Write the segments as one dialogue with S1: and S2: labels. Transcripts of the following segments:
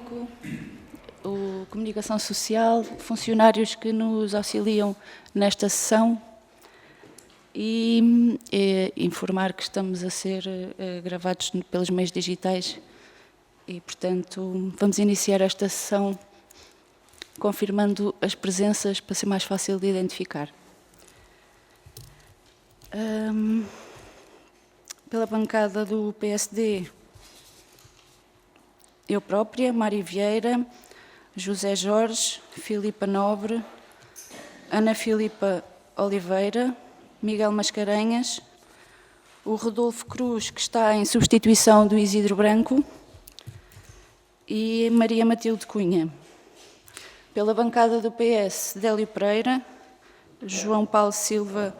S1: técnico, o Comunicação Social, funcionários que nos auxiliam nesta sessão e informar que estamos a ser gravados pelos meios digitais e, portanto, vamos iniciar esta sessão confirmando as presenças para ser mais fácil de identificar. Pela bancada do PSD, eu própria, Mário Vieira, José Jorge, Filipa Nobre, Ana Filipa Oliveira, Miguel Mascarenhas, o Rodolfo Cruz, que está em substituição do Isidro Branco, e Maria Matilde Cunha. Pela bancada do PS, Délio Pereira, João Paulo Silva,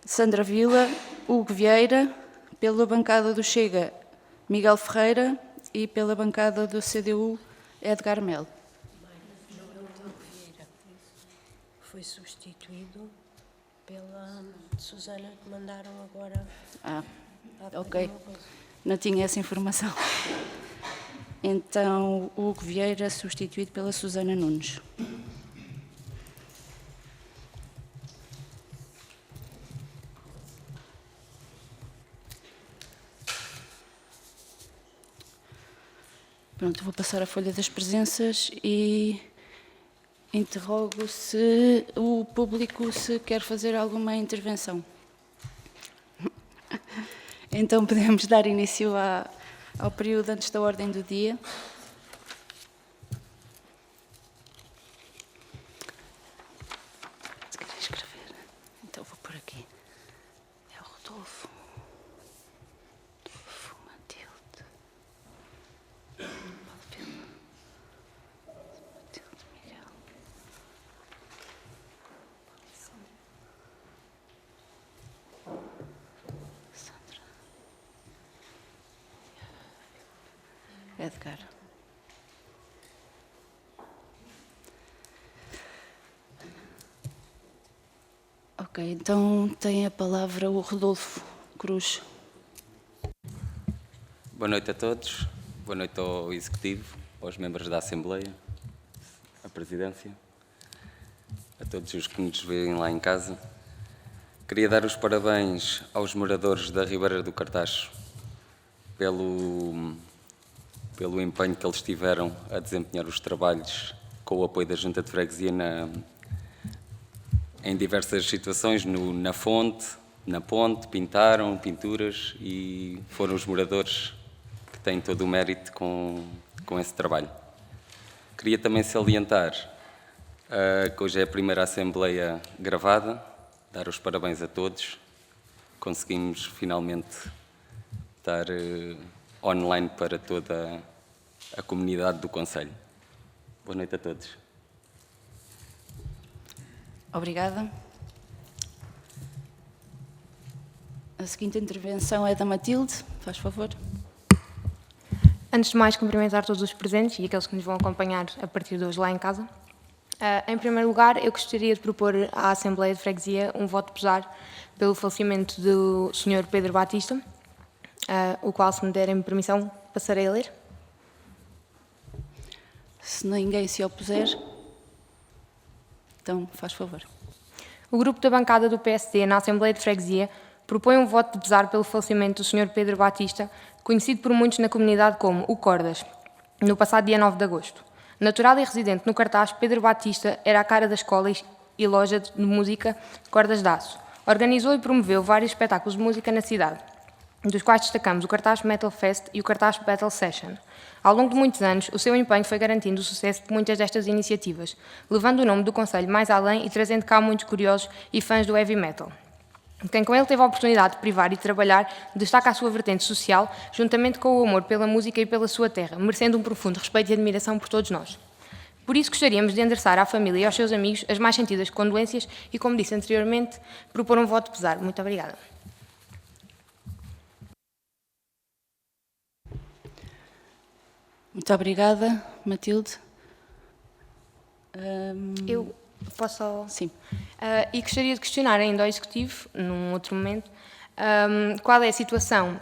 S1: Sandra Vila, Hugo Vieira, pela bancada do Chega, Miguel Ferreira, e pela bancada do CDU, Edgar Mel.
S2: Foi substituído pela Susana, que mandaram agora.
S1: Ok. Não tinha essa informação. Então, o Hugo Vieira substituído pela Susana Nunes. Pronto, vou passar a folha das presenças e interrogo se o público se quer fazer alguma intervenção. Então podemos dar início ao período antes da ordem do dia. Se quer escrever, então vou por aqui. É o Rodolfo. Matilde. Matilde Miguel. Sandra. Edgar. Ok, então tem a palavra o Rodolfo Cruz.
S3: Boa noite a todos, boa noite ao Executivo, aos membros da Assembleia, à Presidência, a todos os que nos veem lá em casa. Queria dar os parabéns aos moradores da Ribeira do Cartacho pelo empenho que eles tiveram a desempenhar os trabalhos com o apoio da Junta de Freguesia em diversas situações, na ponte, pintaram pinturas e foram os moradores que têm todo o mérito com esse trabalho. Queria também salientar que hoje é a primeira Assembleia gravada, dar os parabéns a todos. Conseguimos finalmente estar online para toda a comunidade do Conselho. Boa noite a todos.
S1: Obrigada. A seguinte intervenção é da Matilde, faz favor.
S4: Antes de mais, cumprimentar todos os presentes e aqueles que nos vão acompanhar a partir de hoje lá em casa. Em primeiro lugar, eu gostaria de propor à Assembleia de Freguesia um voto de pesar pelo falecimento do Sr. Pedro Batista, o qual, se me derem permissão, passarei a ler.
S1: Se ninguém se opuser, então faz favor.
S4: O grupo da bancada do PSD na Assembleia de Freguesia propõe um voto de pesar pelo falecimento do Sr. Pedro Batista, conhecido por muitos na comunidade como o Cordas, no passado dia 9 de agosto. Natural e residente no Cartaz, Pedro Batista era a cara da escola e loja de música Cordas de Aço. Organizou e promoveu vários espetáculos de música na cidade, dos quais destacamos o Cartaz Metal Fest e o Cartaz Battle Session. Ao longo de muitos anos, o seu empenho foi garantindo o sucesso de muitas destas iniciativas, levando o nome do Conselho mais além e trazendo cá muitos curiosos e fãs do heavy metal. Quem com ele teve a oportunidade de privar e de trabalhar, destaca a sua vertente social, juntamente com o amor pela música e pela sua terra, merecendo um profundo respeito e admiração por todos nós. Por isso gostaríamos de endereçar à família e aos seus amigos as mais sentidas condolências e, como disse anteriormente, propor um voto de pesar. Muito obrigada.
S1: Muito obrigada, Matilde.
S4: Eu posso só...
S1: Sim.
S4: E gostaria de questionar ainda ao Executivo, num outro momento, qual é a situação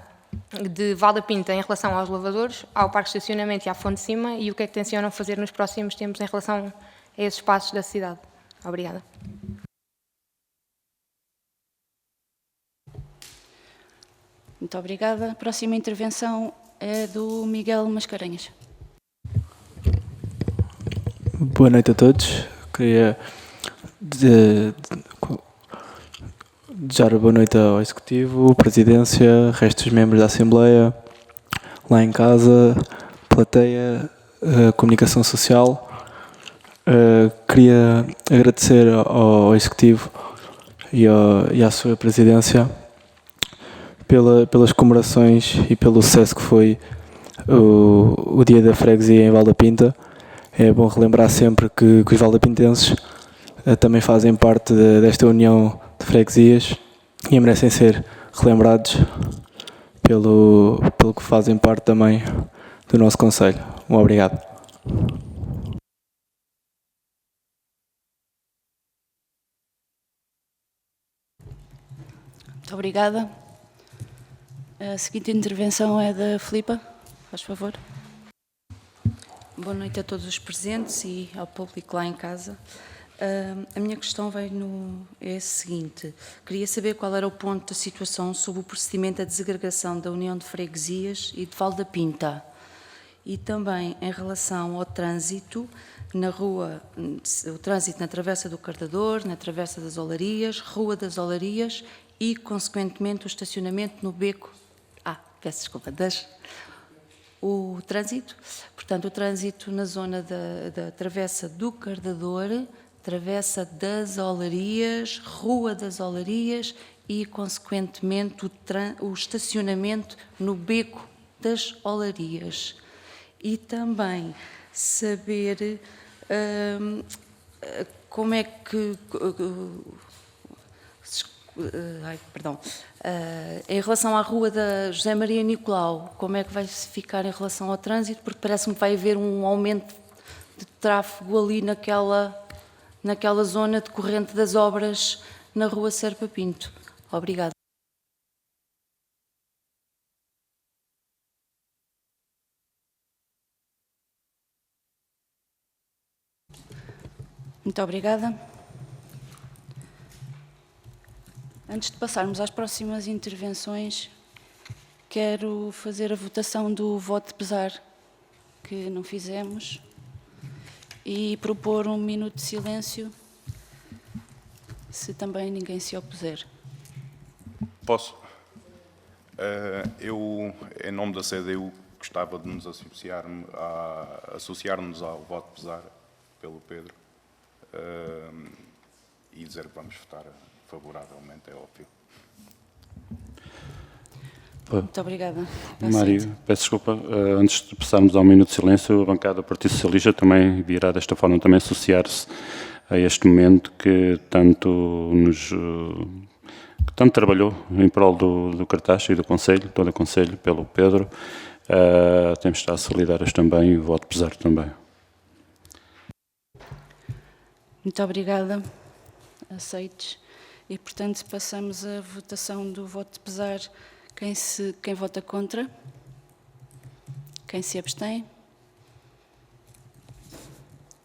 S4: de Valda Pinta em relação aos lavadores, ao parque de estacionamento e à fonte de cima, e o que é que tencionam fazer nos próximos tempos em relação a esses espaços da cidade. Obrigada.
S1: Muito obrigada. A próxima intervenção é do Miguel Mascarenhas.
S5: Boa noite a todos. Queria desejar boa noite ao Executivo, Presidência, resto dos membros da Assembleia, lá em casa, plateia, comunicação social. Queria agradecer ao Executivo e à sua Presidência pelas comemorações e pelo sucesso que foi o Dia da Freguesia em Valda Pinta. É bom relembrar sempre que os valdapintenses também fazem parte desta união de freguesias e merecem ser relembrados pelo que fazem parte também do nosso concelho. Obrigado.
S1: Muito obrigada. A seguinte intervenção é da Filipa. Faz favor.
S6: Boa noite a todos os presentes e ao público lá em casa. A minha questão é a seguinte. Queria saber qual era o ponto da situação sobre o procedimento da desagregação da União de Freguesias e de Valda Pinta. E também em relação ao trânsito na rua, o trânsito na Travessa do Cardador, na Travessa das Olarias, Rua das Olarias e, consequentemente, o estacionamento no beco. Peço desculpa, o trânsito. Portanto, o trânsito na zona da Travessa do Cardador, Travessa das Olarias, Rua das Olarias e, consequentemente, o estacionamento no beco das Olarias. E também saber como é que... em relação à rua da José Maria Nicolau, como é que vai ficar em relação ao trânsito? Porque parece-me que vai haver um aumento de tráfego ali naquela zona decorrente das obras na rua Serpa Pinto. Obrigada.
S1: Muito obrigada. Antes de passarmos às próximas intervenções, quero fazer a votação do voto de pesar, que não fizemos, e propor 1 minuto de silêncio, se também ninguém se opuser.
S7: Posso? Eu, em nome da CDU, gostava de nos associar-nos ao voto de pesar pelo Pedro e dizer que vamos votar favoravelmente, é óbvio.
S1: Muito obrigada.
S8: Mário, peço desculpa, antes de passarmos ao minuto de silêncio, a bancada do Partido Socialista também virá desta forma também associar-se a este momento que tanto trabalhou em prol do Cartaxo e do Conselho, todo o Conselho, pelo Pedro. Temos de estar solidários também e o voto pesar também.
S1: Muito obrigada. Aceites. E, portanto, passamos à votação do voto de pesar. Quem vota contra? Quem se abstém?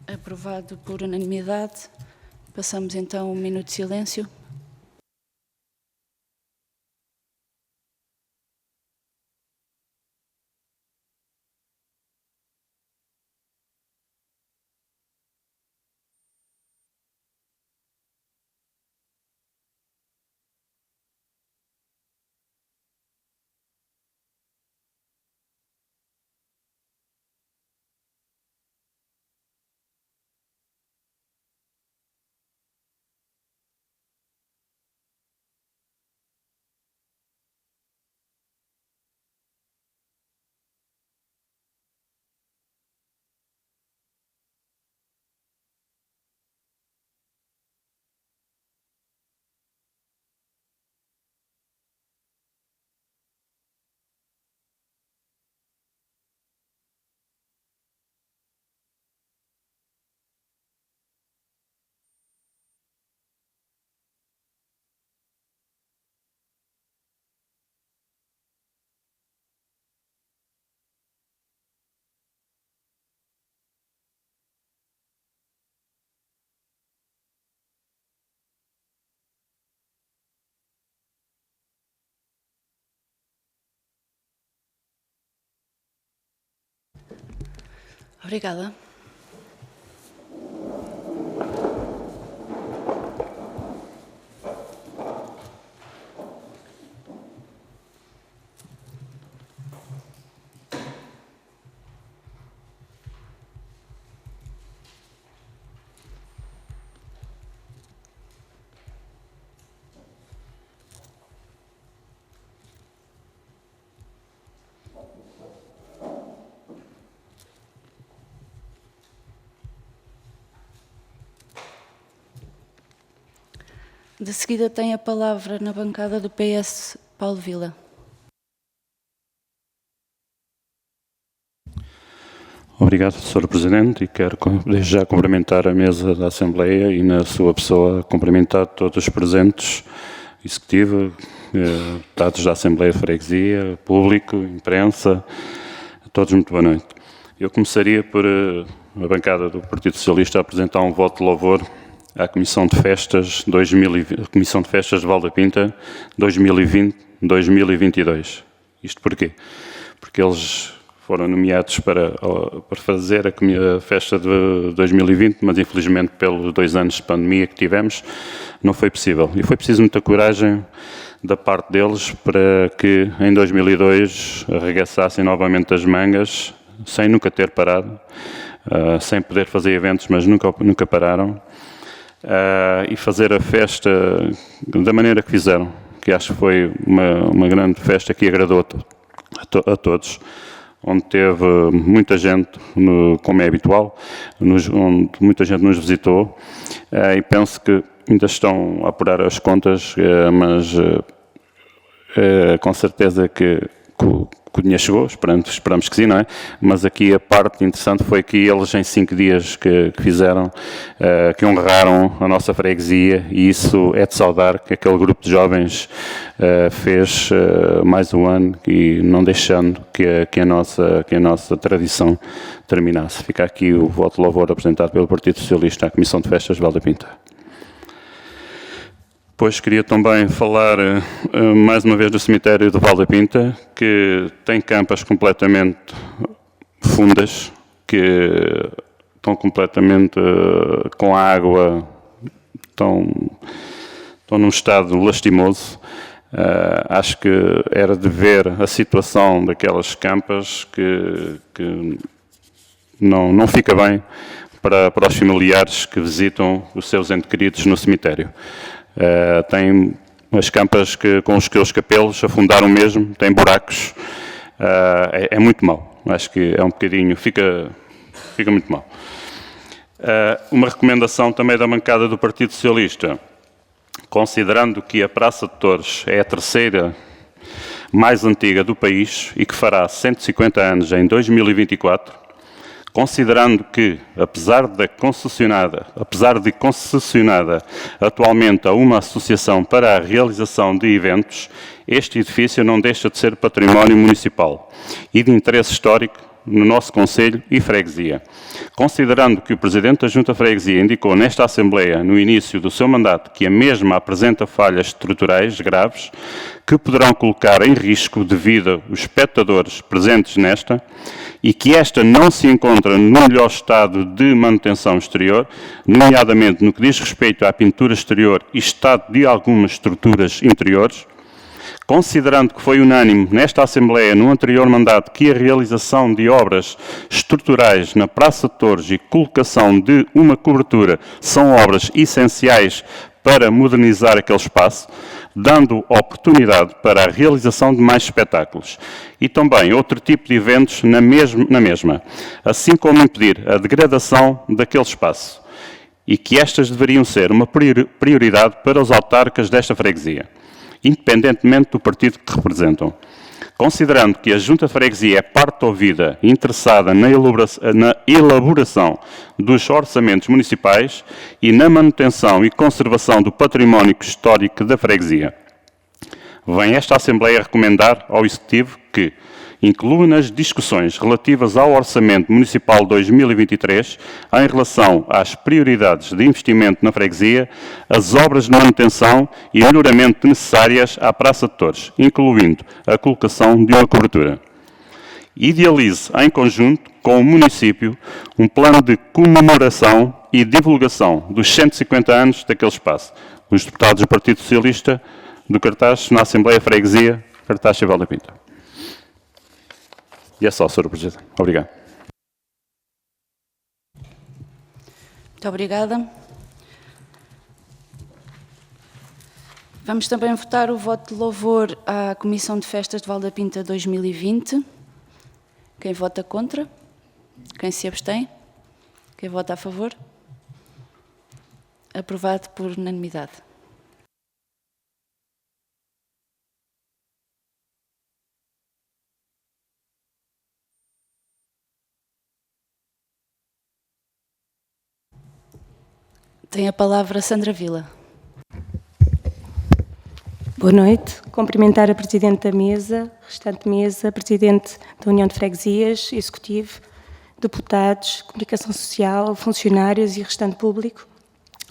S1: Aprovado por unanimidade. Passamos então 1 minuto de silêncio. Obrigada. De seguida tem a palavra na bancada do PS, Paulo Vila.
S8: Obrigado, Sr. Presidente, e quero desde já cumprimentar a mesa da Assembleia e, na sua pessoa, cumprimentar todos os presentes, Executivo, deputados da Assembleia de Freguesia, público, imprensa, a todos muito boa noite. Eu começaria por a bancada do Partido Socialista apresentar um voto de louvor à Comissão de Festas de Val da Pinta 2020-2022. Isto porquê? Porque eles foram nomeados para fazer a festa de 2020, mas infelizmente pelos 2 anos de pandemia que tivemos, não foi possível. E foi preciso muita coragem da parte deles para que em 2002 arregaçassem novamente as mangas, sem nunca ter parado, sem poder fazer eventos, mas nunca pararam. E fazer a festa da maneira que fizeram, que acho que foi uma grande festa que agradou a todos, onde teve muita gente, como é habitual, onde muita gente nos visitou, e penso que ainda estão a apurar as contas, mas com certeza que o dinheiro chegou, esperamos que sim, não é? Mas aqui a parte interessante foi que eles em 5 dias que fizeram, que honraram a nossa freguesia, e isso é de saudar que aquele grupo de jovens fez mais um ano, e não deixando que a nossa tradição terminasse. Fica aqui o voto de louvor apresentado pelo Partido Socialista à Comissão de Festas de Val da Pinta. Depois queria também falar mais uma vez do cemitério de Val da Pinta, que tem campas completamente fundas, que estão completamente com a água, estão num estado lastimoso. Acho que era de ver a situação daquelas campas que não fica bem para os familiares que visitam os seus entes queridos no cemitério. Tem as campas com os capelos afundaram mesmo, tem buracos, é muito mau. Acho que é um bocadinho, fica muito mau. Uma recomendação também da bancada do Partido Socialista, considerando que a Praça de Torres é a 3ª mais antiga do país e que fará 150 anos em 2024, considerando que, apesar de concessionada atualmente a uma associação para a realização de eventos, este edifício não deixa de ser património municipal e de interesse histórico no nosso concelho e freguesia. Considerando que o Presidente da Junta de Freguesia indicou nesta Assembleia, no início do seu mandato, que a mesma apresenta falhas estruturais graves que poderão colocar em risco de vida os espectadores presentes nesta, e que esta não se encontra no melhor estado de manutenção exterior, nomeadamente no que diz respeito à pintura exterior e estado de algumas estruturas interiores, considerando que foi unânime nesta Assembleia, no anterior mandato, que a realização de obras estruturais na Praça de Torres e colocação de uma cobertura são obras essenciais para modernizar aquele espaço, dando oportunidade para a realização de mais espetáculos e também outro tipo de eventos na mesma, assim como impedir a degradação daquele espaço, e que estas deveriam ser uma prioridade para os autarcas desta freguesia, independentemente do partido que representam. Considerando que a Junta de Freguesia é parte ouvida e interessada na elaboração dos orçamentos municipais e na manutenção e conservação do património histórico da freguesia, vem esta Assembleia recomendar ao Executivo que inclua nas discussões relativas ao Orçamento Municipal 2023, em relação às prioridades de investimento na freguesia, as obras de manutenção e melhoramento necessárias à Praça de Torres, incluindo a colocação de uma cobertura. Idealize, em conjunto, com o município um plano de comemoração e divulgação dos 150 anos daquele espaço. Os deputados do Partido Socialista do Cartaz na Assembleia Freguesia Cartaz e Vale da Pinta. E é só, Sr. Presidente. Obrigado.
S1: Muito obrigada. Vamos também votar o voto de louvor à Comissão de Festas de Vale da Pinta 2020. Quem vota contra? Quem se abstém? Quem vota a favor? Aprovado por unanimidade. Tem a palavra Sandra Vila.
S2: Boa noite. Cumprimentar a Presidente da Mesa, restante Mesa, Presidente da União de Freguesias, Executivo, deputados, Comunicação Social, funcionários e restante público.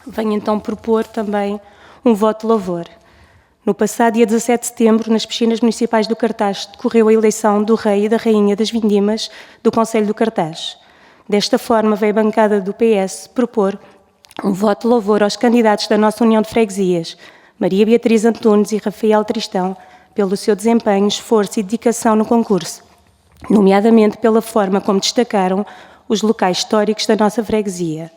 S2: Venho então propor também um voto de louvor. No passado dia 17 de setembro, nas piscinas municipais do Cartaz, decorreu a eleição do Rei e da Rainha das Vindimas do Concelho do Cartaz. Desta forma, veio a bancada do PS propor um voto de louvor aos candidatos da nossa União de Freguesias, Maria Beatriz Antunes e Rafael Tristão, pelo seu desempenho, esforço e dedicação no concurso, nomeadamente pela forma como destacaram os locais históricos da nossa freguesia.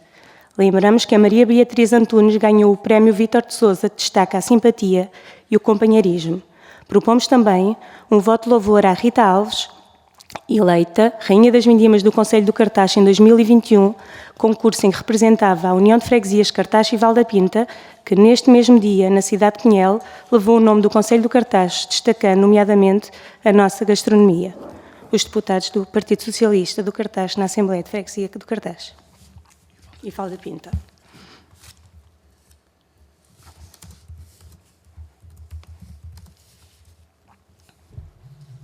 S2: Lembramos que a Maria Beatriz Antunes ganhou o Prémio Vítor de Sousa, que destaca a simpatia e o companheirismo. Propomos também um voto de louvor à Rita Alves, eleita Rainha das Vindimas do Concelho do Cartaz em 2021, concurso em que representava a União de Freguesias Cartaz e Vale da Pinta, que neste mesmo dia, na cidade de Pinhel, levou o nome do Concelho do Cartaz, destacando nomeadamente a nossa gastronomia. Os deputados do Partido Socialista do Cartaz na Assembleia de Freguesia do Cartaz e Vale da Pinta.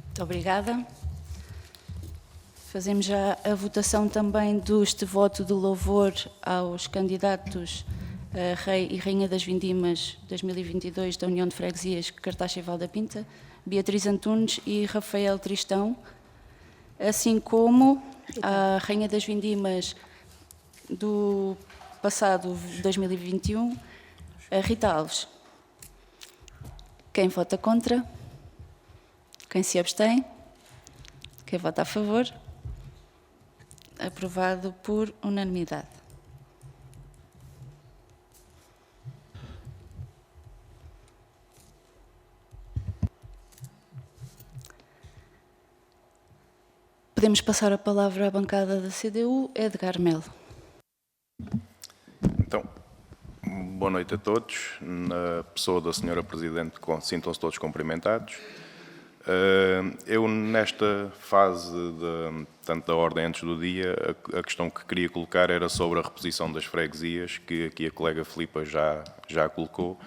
S1: Muito obrigada. Fazemos já a votação também deste voto de louvor aos candidatos a Rei e Rainha das Vindimas 2022 da União de Freguesias Cartaz e Vale da Pinta, Beatriz Antunes e Rafael Tristão, assim como a Rainha das Vindimas do passado 2021, a Rita Alves. Quem vota contra? Quem se abstém? Quem vota a favor? Aprovado por unanimidade. Podemos passar a palavra à bancada da CDU, Edgar Melo.
S7: Então, boa noite a todos. Na pessoa da Senhora Presidente, sintam-se todos cumprimentados. Eu, nesta fase, tanto da ordem antes do dia, a questão que queria colocar era sobre a reposição das freguesias, que aqui a colega Filipa já colocou,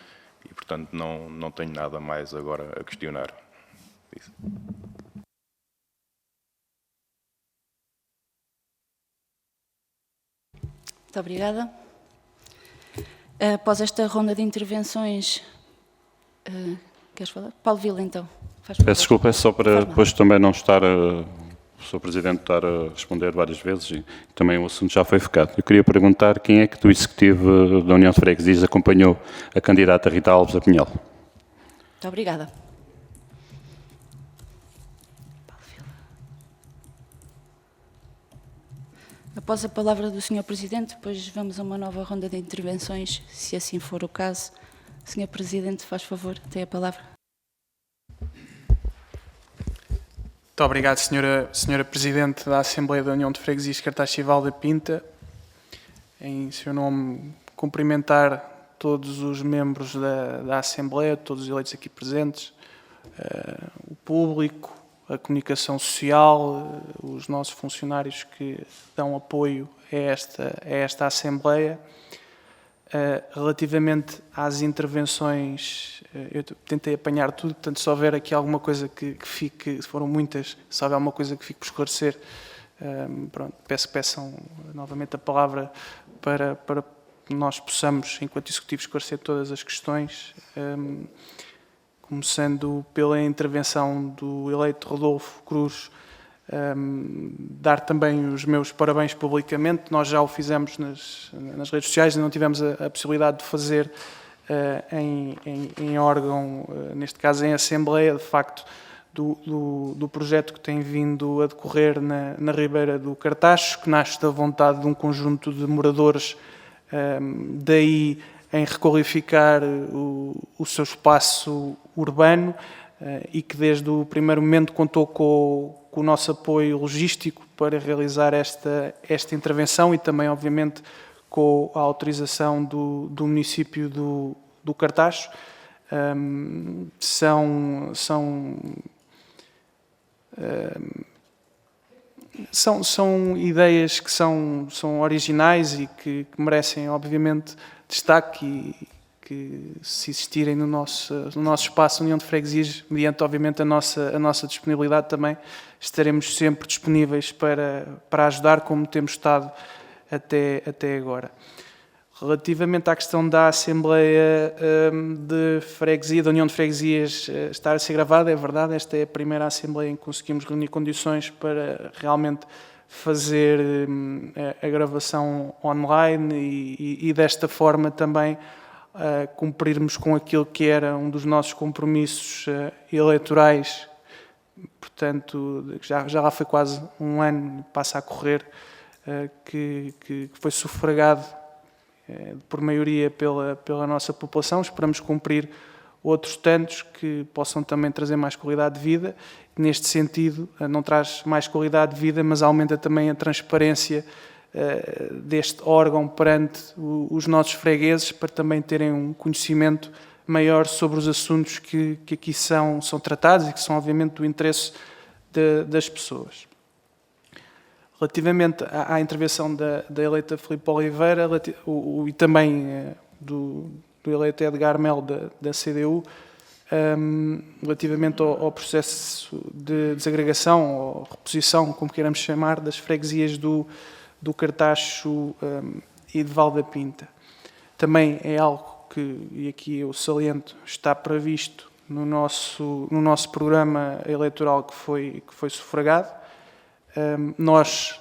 S7: e, portanto, não tenho nada mais agora a questionar. Isso.
S1: Muito obrigada. Após esta ronda de intervenções, queres falar? Paulo Vila, então. Faz favor.
S8: Peço desculpa, é só para depois também não estar, o Sr. Presidente estar a responder várias vezes e também o assunto já foi focado. Eu queria perguntar quem é que do Executivo da União de Freguesias acompanhou a candidata Rita Alves a Pinhel.
S1: Muito obrigada. Paulo Vila. Após a palavra do Sr. Presidente, depois vamos a uma nova ronda de intervenções, se assim for o caso. Sr. Presidente, faz favor, tem a palavra.
S9: Muito obrigado, Senhora Presidente da Assembleia da União de Freguesias Cartaz e Vale da Pinta. Em seu nome, cumprimentar todos os membros da Assembleia, todos os eleitos aqui presentes, o público, a comunicação social, os nossos funcionários que dão apoio a esta Assembleia. Relativamente às intervenções, eu tentei apanhar tudo, portanto, se houver aqui alguma coisa que fique, foram muitas, se houver alguma coisa que fique por esclarecer, pronto, peço que peçam novamente a palavra para nós possamos, enquanto Executivo, esclarecer todas as questões, começando pela intervenção do eleito Rodolfo Cruz, dar também os meus parabéns publicamente. Nós já o fizemos nas redes sociais e não tivemos a possibilidade de fazer em órgão, neste caso em Assembleia, de facto, do projeto que tem vindo a decorrer na Ribeira do Cartacho, que nasce da vontade de um conjunto de moradores daí em requalificar o seu espaço urbano e que desde o primeiro momento contou com o nosso apoio logístico para realizar esta intervenção e também, obviamente, com a autorização do município do Cartacho. São ideias que são originais e que merecem, obviamente, destaque e que, se existirem no nosso espaço União de Freguesias, mediante, obviamente, a nossa disponibilidade também, estaremos sempre disponíveis para ajudar, como temos estado até agora. Relativamente à questão da Assembleia de Freguesia, da União de Freguesias estar a ser gravada, é verdade, esta é a primeira Assembleia em que conseguimos reunir condições para realmente fazer a gravação online e desta forma também cumprirmos com aquilo que era um dos nossos compromissos eleitorais. Portanto, já lá foi quase um ano, passa a correr, que foi sufragado por maioria pela nossa população. Esperamos cumprir outros tantos que possam também trazer mais qualidade de vida. Neste sentido, não traz mais qualidade de vida, mas aumenta também a transparência deste órgão perante os nossos fregueses, para também terem um conhecimento maior sobre os assuntos que aqui são tratados e que são, obviamente, do interesse das pessoas. Relativamente à intervenção da eleita Filipe Oliveira e também do eleito Edgar Mel da CDU, relativamente ao processo de desagregação ou reposição, como queiramos chamar, das freguesias do Cartacho e de Val da Pinta. Também é algo que, e aqui eu saliento, está previsto no nosso programa eleitoral que foi sufragado. Nós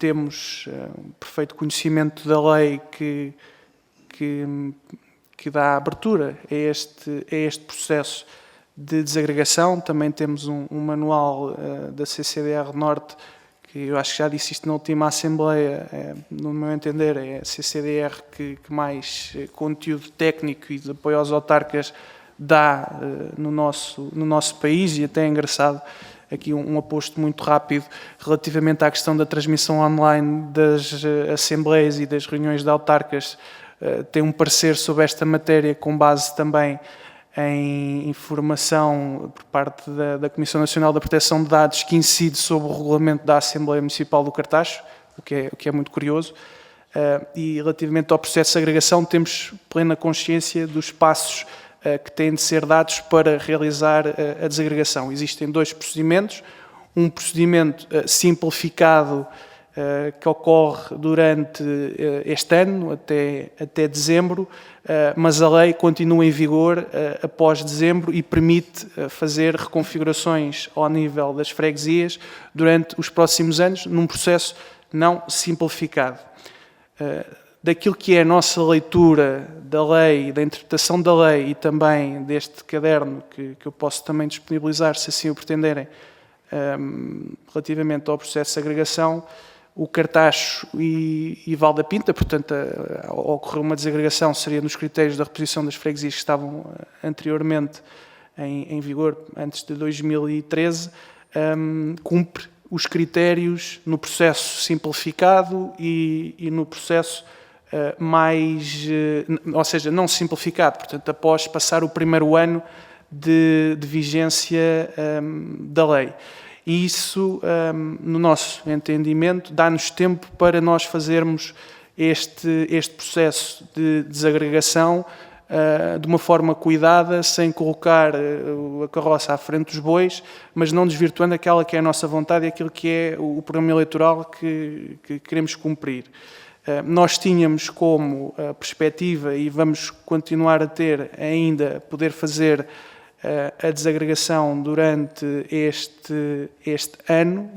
S9: temos perfeito conhecimento da lei que dá abertura a este processo de desagregação. Também temos um manual da CCDR Norte, que eu acho que já disse isto na última Assembleia, no meu entender é a CCDR que mais conteúdo técnico e de apoio aos autarcas dá no nosso país, e até é engraçado aqui um aposto muito rápido relativamente à questão da transmissão online das assembleias e das reuniões de autarcas. Tem um parecer sobre esta matéria com base também em informação por parte da Comissão Nacional da Proteção de Dados que incide sobre o regulamento da Assembleia Municipal do Cartacho, o que é muito curioso. E relativamente ao processo de agregação, temos plena consciência dos passos que têm de ser dados para realizar a desagregação. Existem dois procedimentos, um procedimento simplificado que ocorre durante este ano, até dezembro, mas a lei continua em vigor após dezembro e permite fazer reconfigurações ao nível das freguesias durante os próximos anos, num processo não simplificado. Daquilo que é a nossa leitura da lei, da interpretação da lei e também deste caderno que eu posso também disponibilizar, se assim o pretenderem, relativamente ao processo de agregação, o Cartacho e Val da Pinta, portanto, ao ocorrer uma desagregação, seria nos critérios da reposição das freguesias que estavam anteriormente em vigor, antes de 2013, cumpre os critérios no processo simplificado e no processo ou seja, não simplificado, portanto, após passar o primeiro ano de vigência da lei. E isso, no nosso entendimento, dá-nos tempo para nós fazermos este processo de desagregação de uma forma cuidada, sem colocar a carroça à frente dos bois, mas não desvirtuando aquela que é a nossa vontade e aquilo que é o programa eleitoral que queremos cumprir. Nós tínhamos como perspectiva, e vamos continuar a ter ainda, poder fazer a desagregação durante este ano,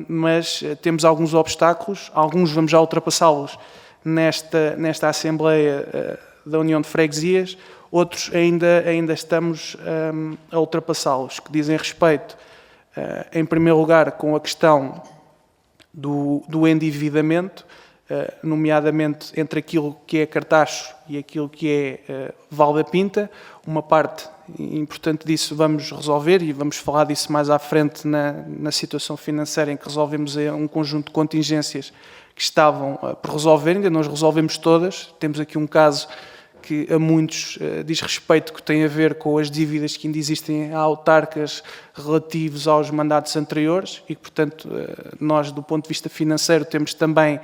S9: mas temos alguns obstáculos, alguns vamos já ultrapassá-los nesta Assembleia da União de Freguesias, outros ainda estamos a ultrapassá-los, que dizem respeito, em primeiro lugar, com a questão do endividamento, nomeadamente entre aquilo que é Cartacho e aquilo que é Val da Pinta. Uma parte importante disso vamos resolver e vamos falar disso mais à frente na situação financeira em que resolvemos um conjunto de contingências que estavam por resolver, ainda não as resolvemos todas. Temos aqui um caso que a muitos diz respeito, que tem a ver com as dívidas que ainda existem a autarcas relativos aos mandatos anteriores e que, portanto, nós, do ponto de vista financeiro, temos também,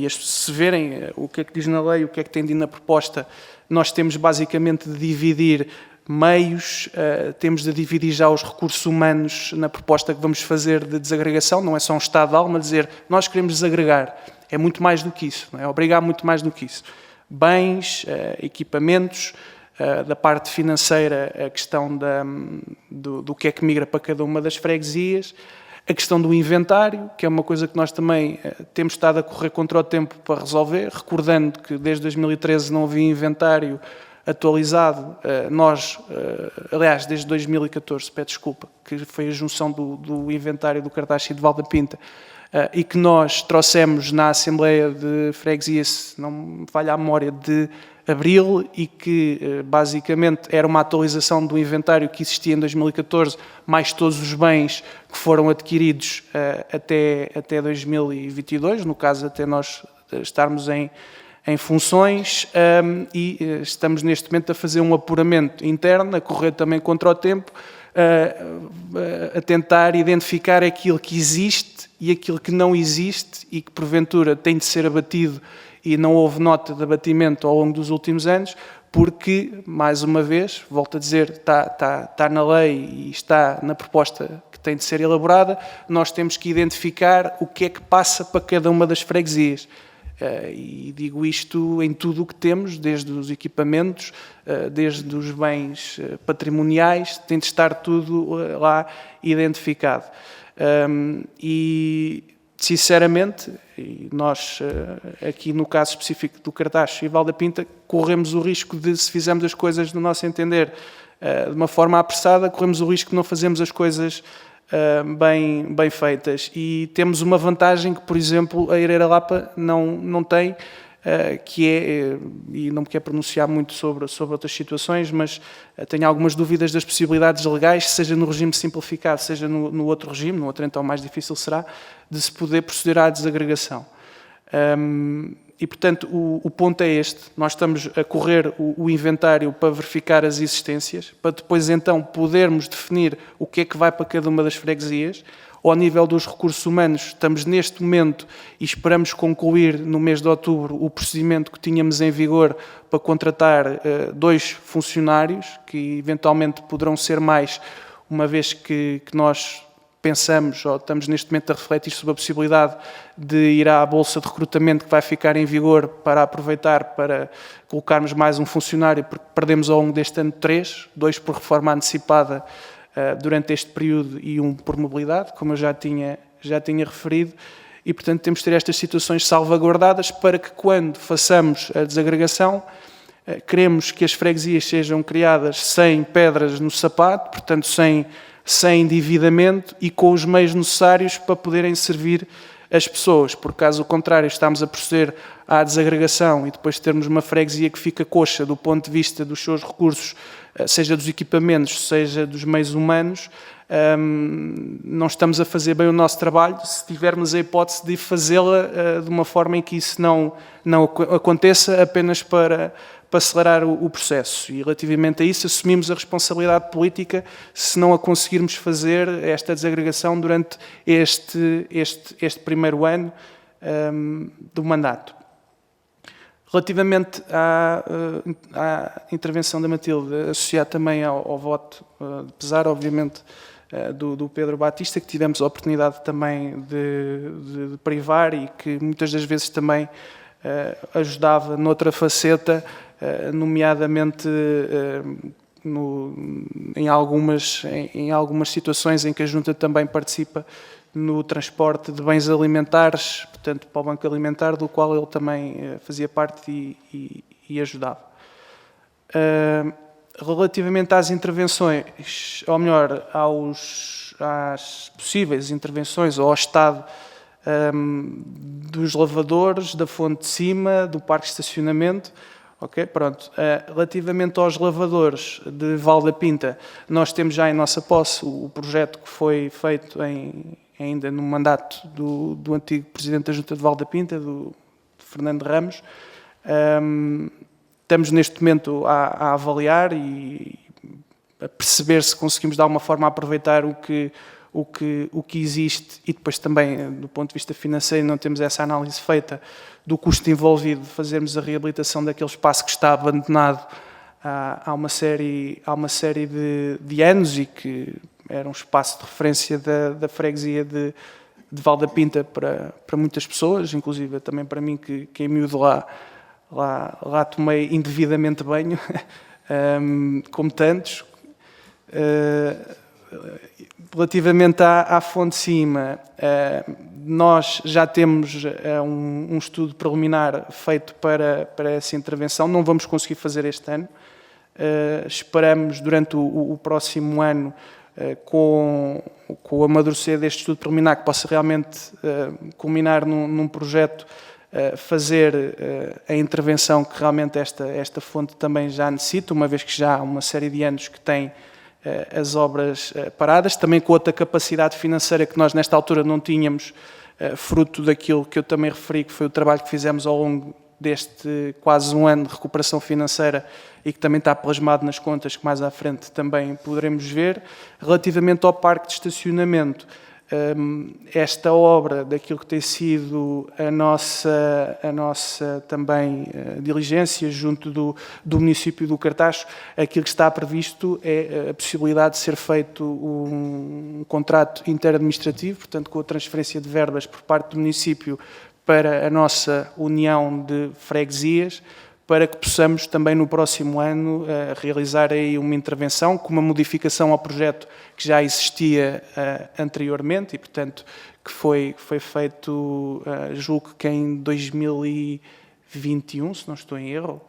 S9: se verem o que é que diz na lei, o que é que tem dito na proposta, nós temos basicamente de dividir meios, temos de dividir já os recursos humanos na proposta que vamos fazer de desagregação, não é só um estado de alma dizer nós queremos desagregar, é muito mais do que isso, não é obrigar muito mais do que isso. Bens, equipamentos, da parte financeira a questão do que é que migra para cada uma das freguesias, a questão do inventário, que é uma coisa que nós também temos estado a correr contra o tempo para resolver, recordando que desde 2013 não havia inventário atualizado, aliás, desde 2014, peço desculpa, que foi a junção do inventário do Cartacho e de Val da Pinta, e que nós trouxemos na Assembleia de Freguesia, se não me falha a memória, de abril, e que basicamente era uma atualização do inventário que existia em 2014, mais todos os bens que foram adquiridos até 2022, no caso até nós estarmos em funções, e estamos neste momento a fazer um apuramento interno, a correr também contra o tempo, a tentar identificar aquilo que existe e aquilo que não existe e que porventura tem de ser abatido e não houve nota de abatimento ao longo dos últimos anos, porque, mais uma vez, volto a dizer, está na lei e está na proposta que tem de ser elaborada, nós temos que identificar o que é que passa para cada uma das freguesias. E digo isto em tudo o que temos, desde os equipamentos, desde os bens patrimoniais, tem de estar tudo lá identificado. E, sinceramente, nós aqui no caso específico do Cartacho e Val da Pinta, corremos o risco de, se fizermos as coisas, no nosso entender, de uma forma apressada, corremos o risco de não fazermos as coisas bem feitas. E temos uma vantagem que, por exemplo, a Ereira Lapa não tem, que é, e não me quero pronunciar muito sobre outras situações, mas tenho algumas dúvidas das possibilidades legais, seja no regime simplificado, seja no outro regime, no outro então mais difícil será, de se poder proceder à desagregação. E, portanto, o ponto é este, nós estamos a correr o inventário para verificar as existências, para depois então podermos definir o que é que vai para cada uma das freguesias. Ao nível dos recursos humanos, estamos neste momento e esperamos concluir no mês de outubro o procedimento que tínhamos em vigor para contratar 2 funcionários, que eventualmente poderão ser mais, uma vez que nós pensamos, ou estamos neste momento a refletir sobre a possibilidade de ir à bolsa de recrutamento que vai ficar em vigor para aproveitar para colocarmos mais um funcionário, porque perdemos ao longo deste ano 3, 2 por reforma antecipada durante este período e 1 por mobilidade, como eu já tinha referido, e portanto temos de ter estas situações salvaguardadas para que quando façamos a desagregação, queremos que as freguesias sejam criadas sem pedras no sapato, portanto sem endividamento e com os meios necessários para poderem servir as pessoas, porque caso contrário estamos a proceder à desagregação e depois termos uma freguesia que fica coxa do ponto de vista dos seus recursos, seja dos equipamentos, seja dos meios humanos, não estamos a fazer bem o nosso trabalho se tivermos a hipótese de fazê-la de uma forma em que isso não aconteça apenas para acelerar o processo. E relativamente a isso assumimos a responsabilidade política se não a conseguirmos fazer esta desagregação durante este primeiro ano do mandato. Relativamente à intervenção da Matilde, associado também ao voto de pesar, obviamente, do Pedro Batista, que tivemos a oportunidade também de privar e que muitas das vezes também ajudava noutra faceta, nomeadamente em algumas situações em que a Junta também participa no transporte de bens alimentares, portanto, para o Banco Alimentar, do qual ele também fazia parte e ajudava. Relativamente às intervenções, ou melhor, às possíveis intervenções ou ao estado dos lavadores, da fonte de cima, do parque de estacionamento. Ok, pronto. Relativamente aos lavadores de Val da Pinta, nós temos já em nossa posse o projeto que foi feito ainda no mandato do antigo Presidente da Junta de Val da Pinta, do Fernando Ramos. Estamos neste momento a avaliar e a perceber se conseguimos de alguma forma aproveitar o que existe, e depois também, do ponto de vista financeiro, não temos essa análise feita do custo envolvido de fazermos a reabilitação daquele espaço que está abandonado há uma série de anos e que era um espaço de referência da freguesia de Val da Pinta para muitas pessoas, inclusive também para mim, que em miúdo lá tomei indevidamente banho, como tantos. Relativamente à fonte de cima, nós já temos um estudo preliminar feito para essa intervenção. Não vamos conseguir fazer este ano. Esperamos, durante o próximo ano, com o amadurecer deste estudo preliminar, que possa realmente culminar num projeto, fazer a intervenção que realmente esta fonte também já necessita, uma vez que já há uma série de anos que tem as obras paradas, também com outra capacidade financeira que nós nesta altura não tínhamos, fruto daquilo que eu também referi, que foi o trabalho que fizemos ao longo deste quase um ano de recuperação financeira e que também está plasmado nas contas que mais à frente também poderemos ver. Relativamente ao parque de estacionamento, esta obra, daquilo que tem sido a nossa também diligência junto do município do Cartaxo, aquilo que está previsto é a possibilidade de ser feito um contrato interadministrativo, portanto com a transferência de verbas por parte do município para a nossa união de freguesias, para que possamos também no próximo ano realizar aí uma intervenção com uma modificação ao projeto que já existia anteriormente e, portanto, que foi feito, julgo que em 2021, se não estou em erro,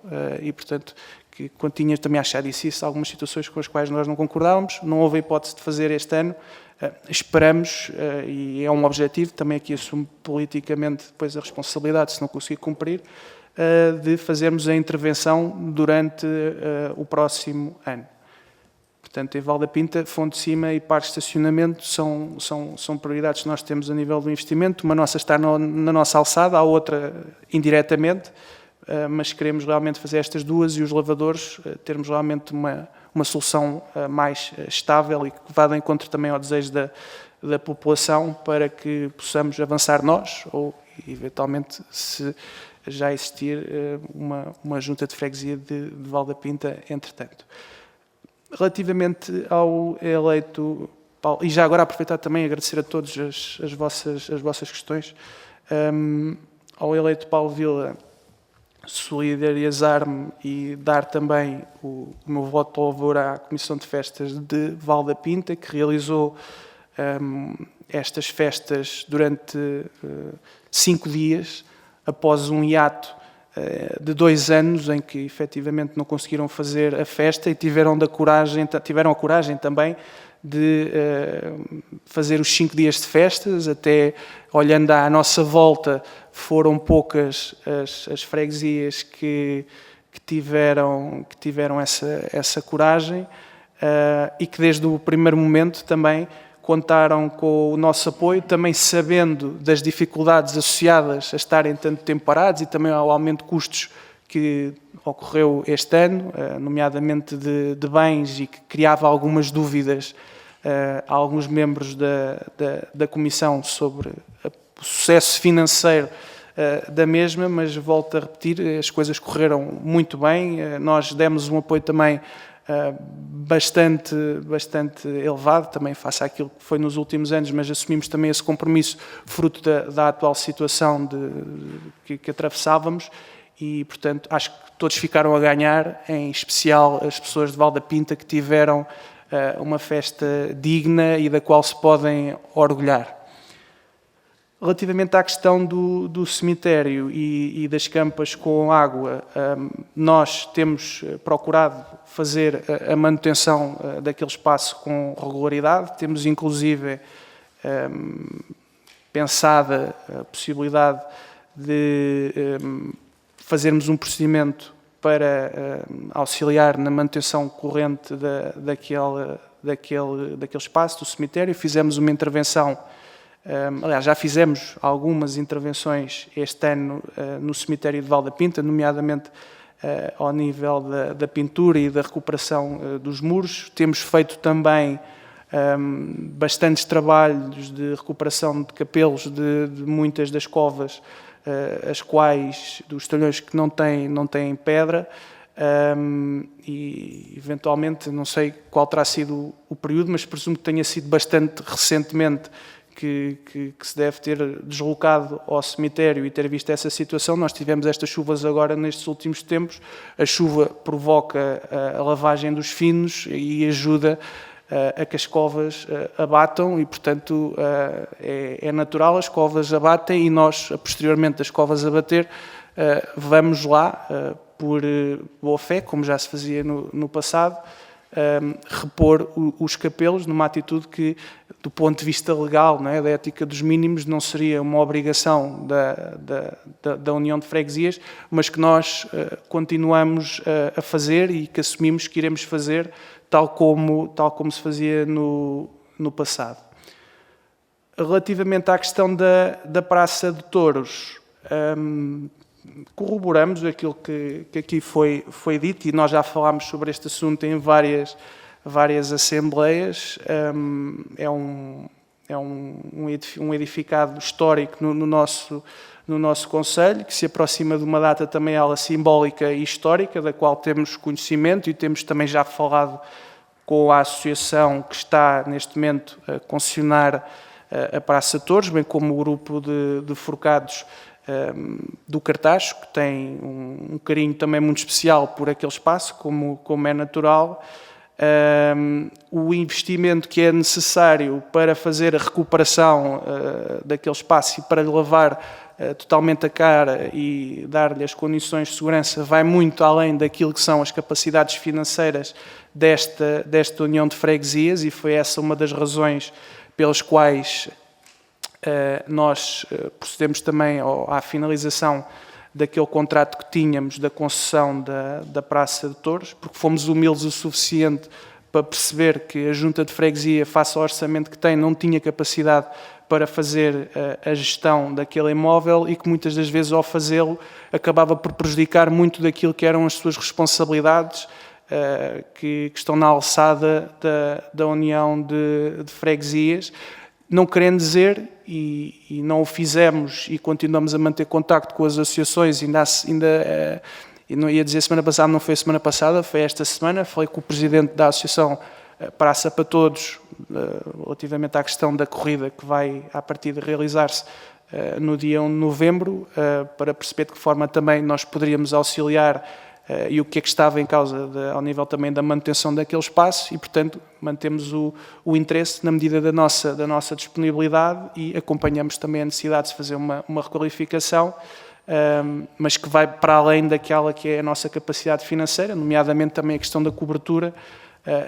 S9: e, portanto, que continha também achado isso, algumas situações com as quais nós não concordávamos, não houve hipótese de fazer este ano. Esperamos, e é um objetivo, também aqui assumo politicamente depois a responsabilidade, se não conseguir cumprir, de fazermos a intervenção durante o próximo ano. Portanto, em Val da Pinta, fonte de cima e parque de estacionamento são prioridades que nós temos a nível do investimento. Uma nossa está na nossa alçada, a outra indiretamente, mas queremos realmente fazer estas duas e os lavadores termos realmente uma solução mais estável e que vá de encontro também ao desejo da população, para que possamos avançar nós ou, eventualmente, se já existir uma junta de freguesia de Val da Pinta, entretanto. Relativamente ao eleito Paulo, e já agora aproveitar também e agradecer a todos as vossas questões, ao eleito Paulo Vila, solidarizar-me e dar também o meu voto de louvor à Comissão de Festas de Val da Pinta, que realizou estas festas durante 5 dias, após um hiato de 2 anos em que efetivamente não conseguiram fazer a festa e tiveram a coragem também de fazer os 5 dias de festas. Até olhando à nossa volta, foram poucas as freguesias que tiveram essa coragem e que desde o primeiro momento também contaram com o nosso apoio, também sabendo das dificuldades associadas a estarem tanto tempo parados e também ao aumento de custos que ocorreu este ano, nomeadamente de bens, e que criava algumas dúvidas a alguns membros da Comissão sobre o sucesso financeiro da mesma, mas volto a repetir, as coisas correram muito bem. Nós demos um apoio também bastante elevado, também face àquilo que foi nos últimos anos, mas assumimos também esse compromisso fruto da atual situação que atravessávamos, e, portanto, acho que todos ficaram a ganhar, em especial as pessoas de Val da Pinta, que tiveram uma festa digna e da qual se podem orgulhar. Relativamente à questão do cemitério e das campas com água, nós temos procurado fazer a manutenção daquele espaço com regularidade. Temos, inclusive, pensada a possibilidade de fazermos um procedimento para auxiliar na manutenção corrente daquele espaço, do cemitério. Fizemos uma intervenção. Aliás, já fizemos algumas intervenções este ano no cemitério de Val da Pinta, nomeadamente ao nível da pintura e da recuperação dos muros. Temos feito também bastantes trabalhos de recuperação de capelos de muitas das covas, as quais, dos talhões que não têm pedra, e eventualmente, não sei qual terá sido o período, mas presumo que tenha sido bastante recentemente que se deve ter deslocado ao cemitério e ter visto essa situação. Nós tivemos estas chuvas agora nestes últimos tempos. A chuva provoca a lavagem dos finos e ajuda a que as covas abatam e, portanto, é natural, as covas abatem e nós, posteriormente das covas abater, vamos lá, por boa fé, como já se fazia no passado, repor os capelos numa atitude que, do ponto de vista legal, não é, da ética dos mínimos, não seria uma obrigação da União de Freguesias, mas que nós continuamos a fazer e que assumimos que iremos fazer tal como se fazia no passado. Relativamente à questão da Praça de Touros, corroboramos aquilo que aqui foi dito, e nós já falámos sobre este assunto em várias assembleias. É um edificado histórico no nosso concelho, que se aproxima de uma data também ela simbólica e histórica, da qual temos conhecimento e temos também já falado com a associação que está neste momento a concessionar a Praça de Touros, bem como o grupo de forcados do Cartacho, que tem um carinho também muito especial por aquele espaço, como é natural. O investimento que é necessário para fazer a recuperação daquele espaço e para lhe lavar totalmente a cara e dar-lhe as condições de segurança vai muito além daquilo que são as capacidades financeiras desta União de Freguesias, e foi essa uma das razões pelas quais nós procedemos também à finalização daquele contrato que tínhamos da concessão da Praça de Touros, porque fomos humildes o suficiente para perceber que a Junta de Freguesia, face ao orçamento que tem, não tinha capacidade para fazer a gestão daquele imóvel e que muitas das vezes, ao fazê-lo, acabava por prejudicar muito daquilo que eram as suas responsabilidades, que estão na alçada da União de Freguesias. Não querendo dizer, e não o fizemos e continuamos a manter contacto com as associações, e não ia dizer semana passada, não foi a semana passada, foi esta semana, falei com o presidente da associação Praça para Todos, relativamente à questão da corrida que vai, à partida, realizar-se no dia 1 de novembro, para perceber de que forma também nós poderíamos auxiliar e o que é que estava em causa ao nível também da manutenção daquele espaço, e, portanto, mantemos o interesse na medida da nossa disponibilidade e acompanhamos também a necessidade de fazer uma requalificação, mas que vai para além daquela que é a nossa capacidade financeira, nomeadamente também a questão da cobertura,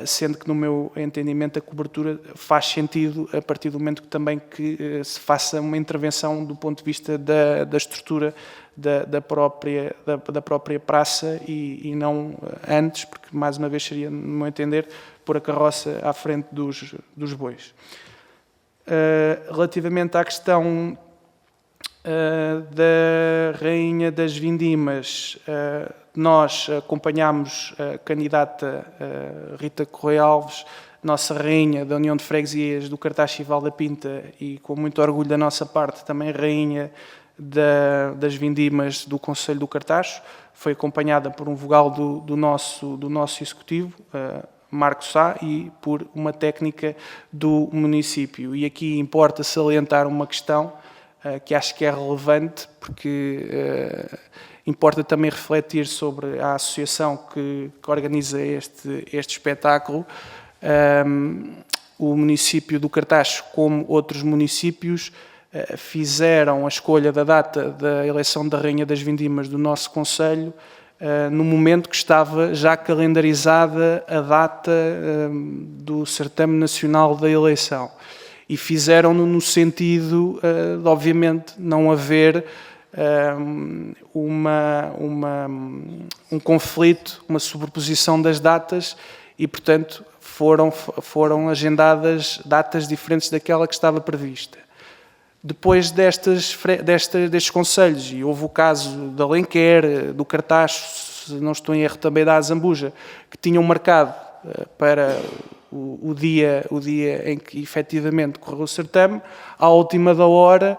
S9: sendo que, no meu entendimento, a cobertura faz sentido a partir do momento que se faça uma intervenção do ponto de vista da estrutura da própria praça e não antes, porque, mais uma vez, seria, no meu entender, pôr a carroça à frente dos bois. Relativamente à questão da Rainha das Vindimas, nós acompanhámos a candidata Rita Correia Alves, nossa Rainha da União de Freguesias do Cartacho e Val da Pinta, e com muito orgulho da nossa parte também Rainha das Vindimas do Concelho do Cartacho. Foi acompanhada por um vogal do nosso executivo, Marco Sá, e por uma técnica do município. E aqui importa salientar uma questão, que acho que é relevante, porque importa também refletir sobre a associação que organiza este espetáculo. O município do Cartaxo, como outros municípios, fizeram a escolha da data da eleição da Rainha das Vindimas do nosso concelho no momento que estava já calendarizada a data do certame nacional da eleição. E fizeram-no no sentido de, obviamente, não haver um conflito, uma sobreposição das datas e, portanto, foram agendadas datas diferentes daquela que estava prevista. Depois destes concelhos, e houve o caso de Alenquer, do Cartaxo, se não estou em erro também da Azambuja, que tinham marcado para o dia em que efetivamente correu o certame, à última da hora,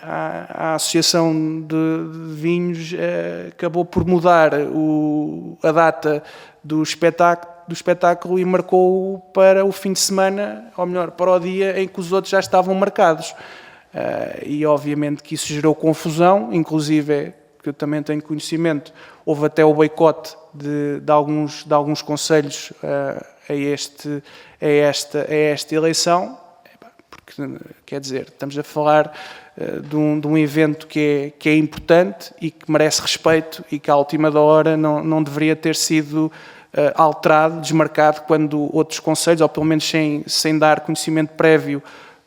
S9: a Associação de Vinhos acabou por mudar a data do espetáculo e marcou-o para o fim de semana, ou melhor, para o dia em que os outros já estavam marcados. E obviamente que isso gerou confusão, inclusive, que eu também tenho conhecimento, houve até o boicote de alguns concelhos a esta eleição, porque, quer dizer, estamos a falar de um evento que é importante e que merece respeito e que à última da hora não deveria ter sido alterado, desmarcado, quando outros concelhos, ou pelo menos sem dar conhecimento prévio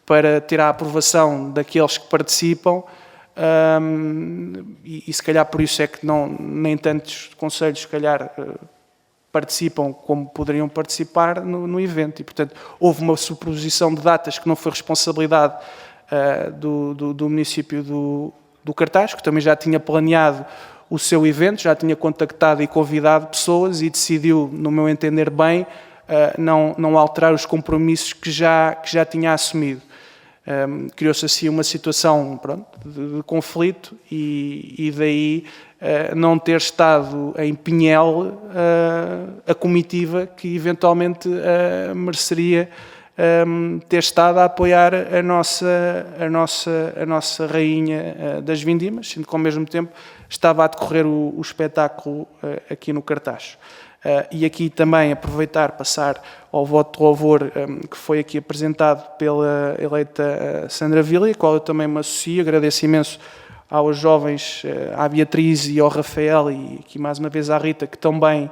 S9: para ter a aprovação daqueles que participam, e se calhar por isso é que nem tantos concelhos, se calhar, participam como poderiam participar no evento. E, portanto, houve uma superposição de datas que não foi responsabilidade do município do Cartaxo, que também já tinha planeado o seu evento, já tinha contactado e convidado pessoas e decidiu, no meu entender bem, não alterar os compromissos que já tinha assumido. Criou-se assim uma situação, pronto, de conflito e daí não ter estado em Pinhel a comitiva que eventualmente mereceria ter estado a apoiar a nossa Rainha das Vindimas, sendo que ao mesmo tempo estava a decorrer o espetáculo aqui no Cartaxo. E aqui também aproveitar, passar ao voto de louvor que foi aqui apresentado pela eleita Sandra Vila, a qual eu também me associo. Agradeço imenso aos jovens, à Beatriz e ao Rafael, e aqui mais uma vez à Rita, que também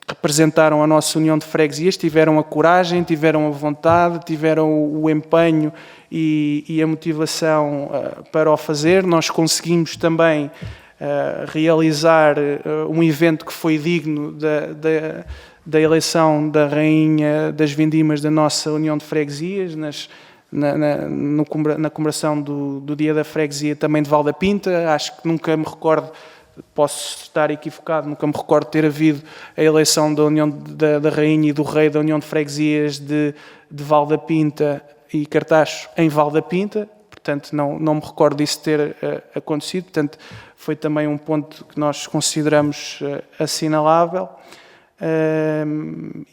S9: representaram a nossa União de Freguesias, tiveram a coragem, tiveram a vontade, tiveram o empenho e a motivação para o fazer. Nós conseguimos também realizar um evento que foi digno da eleição da Rainha das Vindimas da nossa União de Freguesias, na comemoração do Dia da Freguesia também de Valda Pinta. Acho que nunca me recordo, posso estar equivocado, nunca me recordo de ter havido a eleição da União da Rainha e do Rei da União de Freguesias de Valda Pinta e Cartaxo em Valda Pinta. Portanto, não me recordo disso ter acontecido. Portanto, foi também um ponto que nós consideramos assinalável.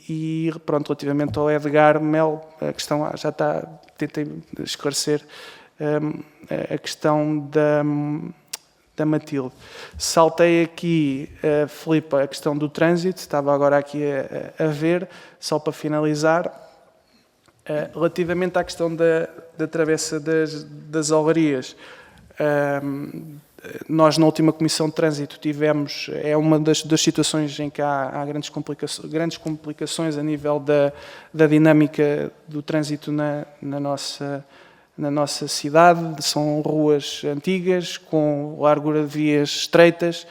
S9: E pronto, relativamente ao Edgar Mel, a questão já está, tentei esclarecer a questão da Matilde. Saltei aqui, Filipe, a questão do trânsito, estava agora aqui a ver, só para finalizar. Relativamente à questão da travessa das Olarias, nós na última Comissão de Trânsito tivemos, é uma das situações em que há grandes complicações a nível da dinâmica do trânsito na nossa cidade. São ruas antigas, com largura de vias estreitas.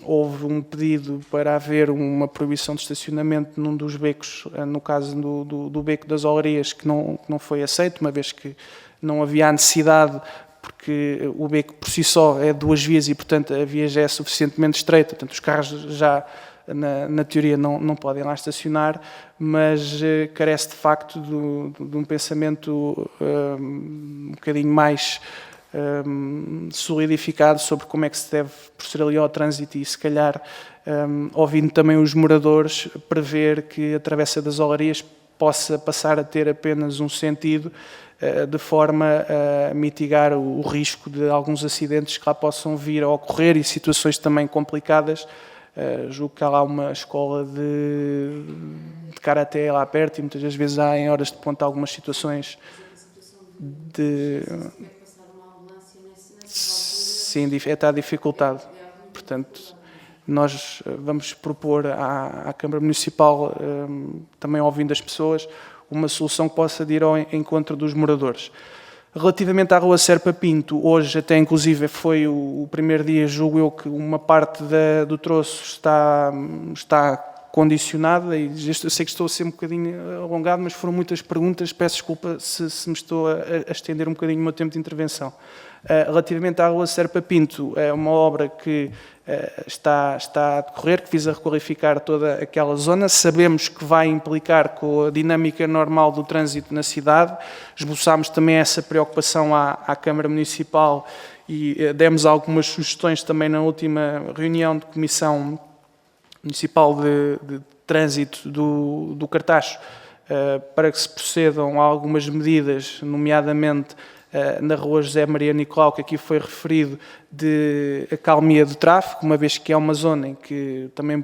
S9: Houve um pedido para haver uma proibição de estacionamento num dos becos, no caso do beco das Olarias, que não foi aceito, uma vez que não havia a necessidade, porque o beco por si só é 2 vias e, portanto, a via já é suficientemente estreita, portanto, os carros já, na teoria, não podem lá estacionar, mas carece, de facto, de um pensamento um bocadinho mais solidificado sobre como é que se deve proceder ali ao trânsito e, se calhar, ouvindo também os moradores, prever que a travessa das Olarias possa passar a ter apenas um sentido, de forma a mitigar o risco de alguns acidentes que lá possam vir a ocorrer e situações também complicadas. Julgo que há lá uma escola de karaté lá perto e muitas das vezes há em horas de ponta algumas situações de... Sim, está dificultado. Portanto, nós vamos propor à Câmara Municipal, também ouvindo as pessoas, uma solução que possa ir ao encontro dos moradores. Relativamente à Rua Serpa Pinto, hoje até inclusive foi o primeiro dia, julgo eu, que uma parte do troço está condicionada, e eu sei que estou a ser um bocadinho alongado, mas foram muitas perguntas, peço desculpa se me estou a estender um bocadinho o meu tempo de intervenção. Relativamente à Rua Serpa Pinto, é uma obra que está a decorrer, que visa requalificar toda aquela zona. Sabemos que vai implicar com a dinâmica normal do trânsito na cidade. Esboçámos também essa preocupação à Câmara Municipal e demos algumas sugestões também na última reunião de Comissão Municipal de Trânsito do Cartaxo, para que se procedam a algumas medidas, nomeadamente na Rua José Maria Nicolau, que aqui foi referido, de acalmia do tráfego, uma vez que é uma zona em que também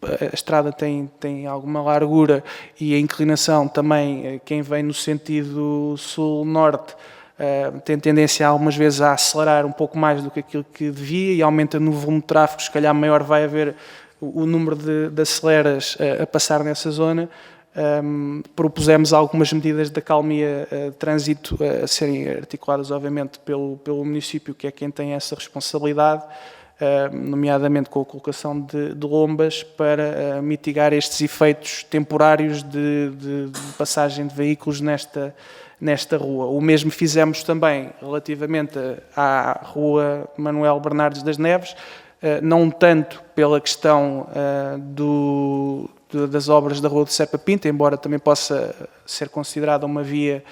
S9: a estrada tem alguma largura e a inclinação também, quem vem no sentido sul-norte, tem tendência algumas vezes a acelerar um pouco mais do que aquilo que devia e aumenta no volume de tráfego, se calhar maior vai haver o número de aceleras a passar nessa zona. Propusemos algumas medidas de acalmia de trânsito a serem articuladas, obviamente, pelo município, que é quem tem essa responsabilidade, nomeadamente com a colocação de lombas para mitigar estes efeitos temporários de passagem de veículos nesta rua. O mesmo fizemos também relativamente à Rua Manuel Bernardes das Neves, não tanto pela questão das obras da Rua de Serpa Pinto, embora também possa ser considerada uma via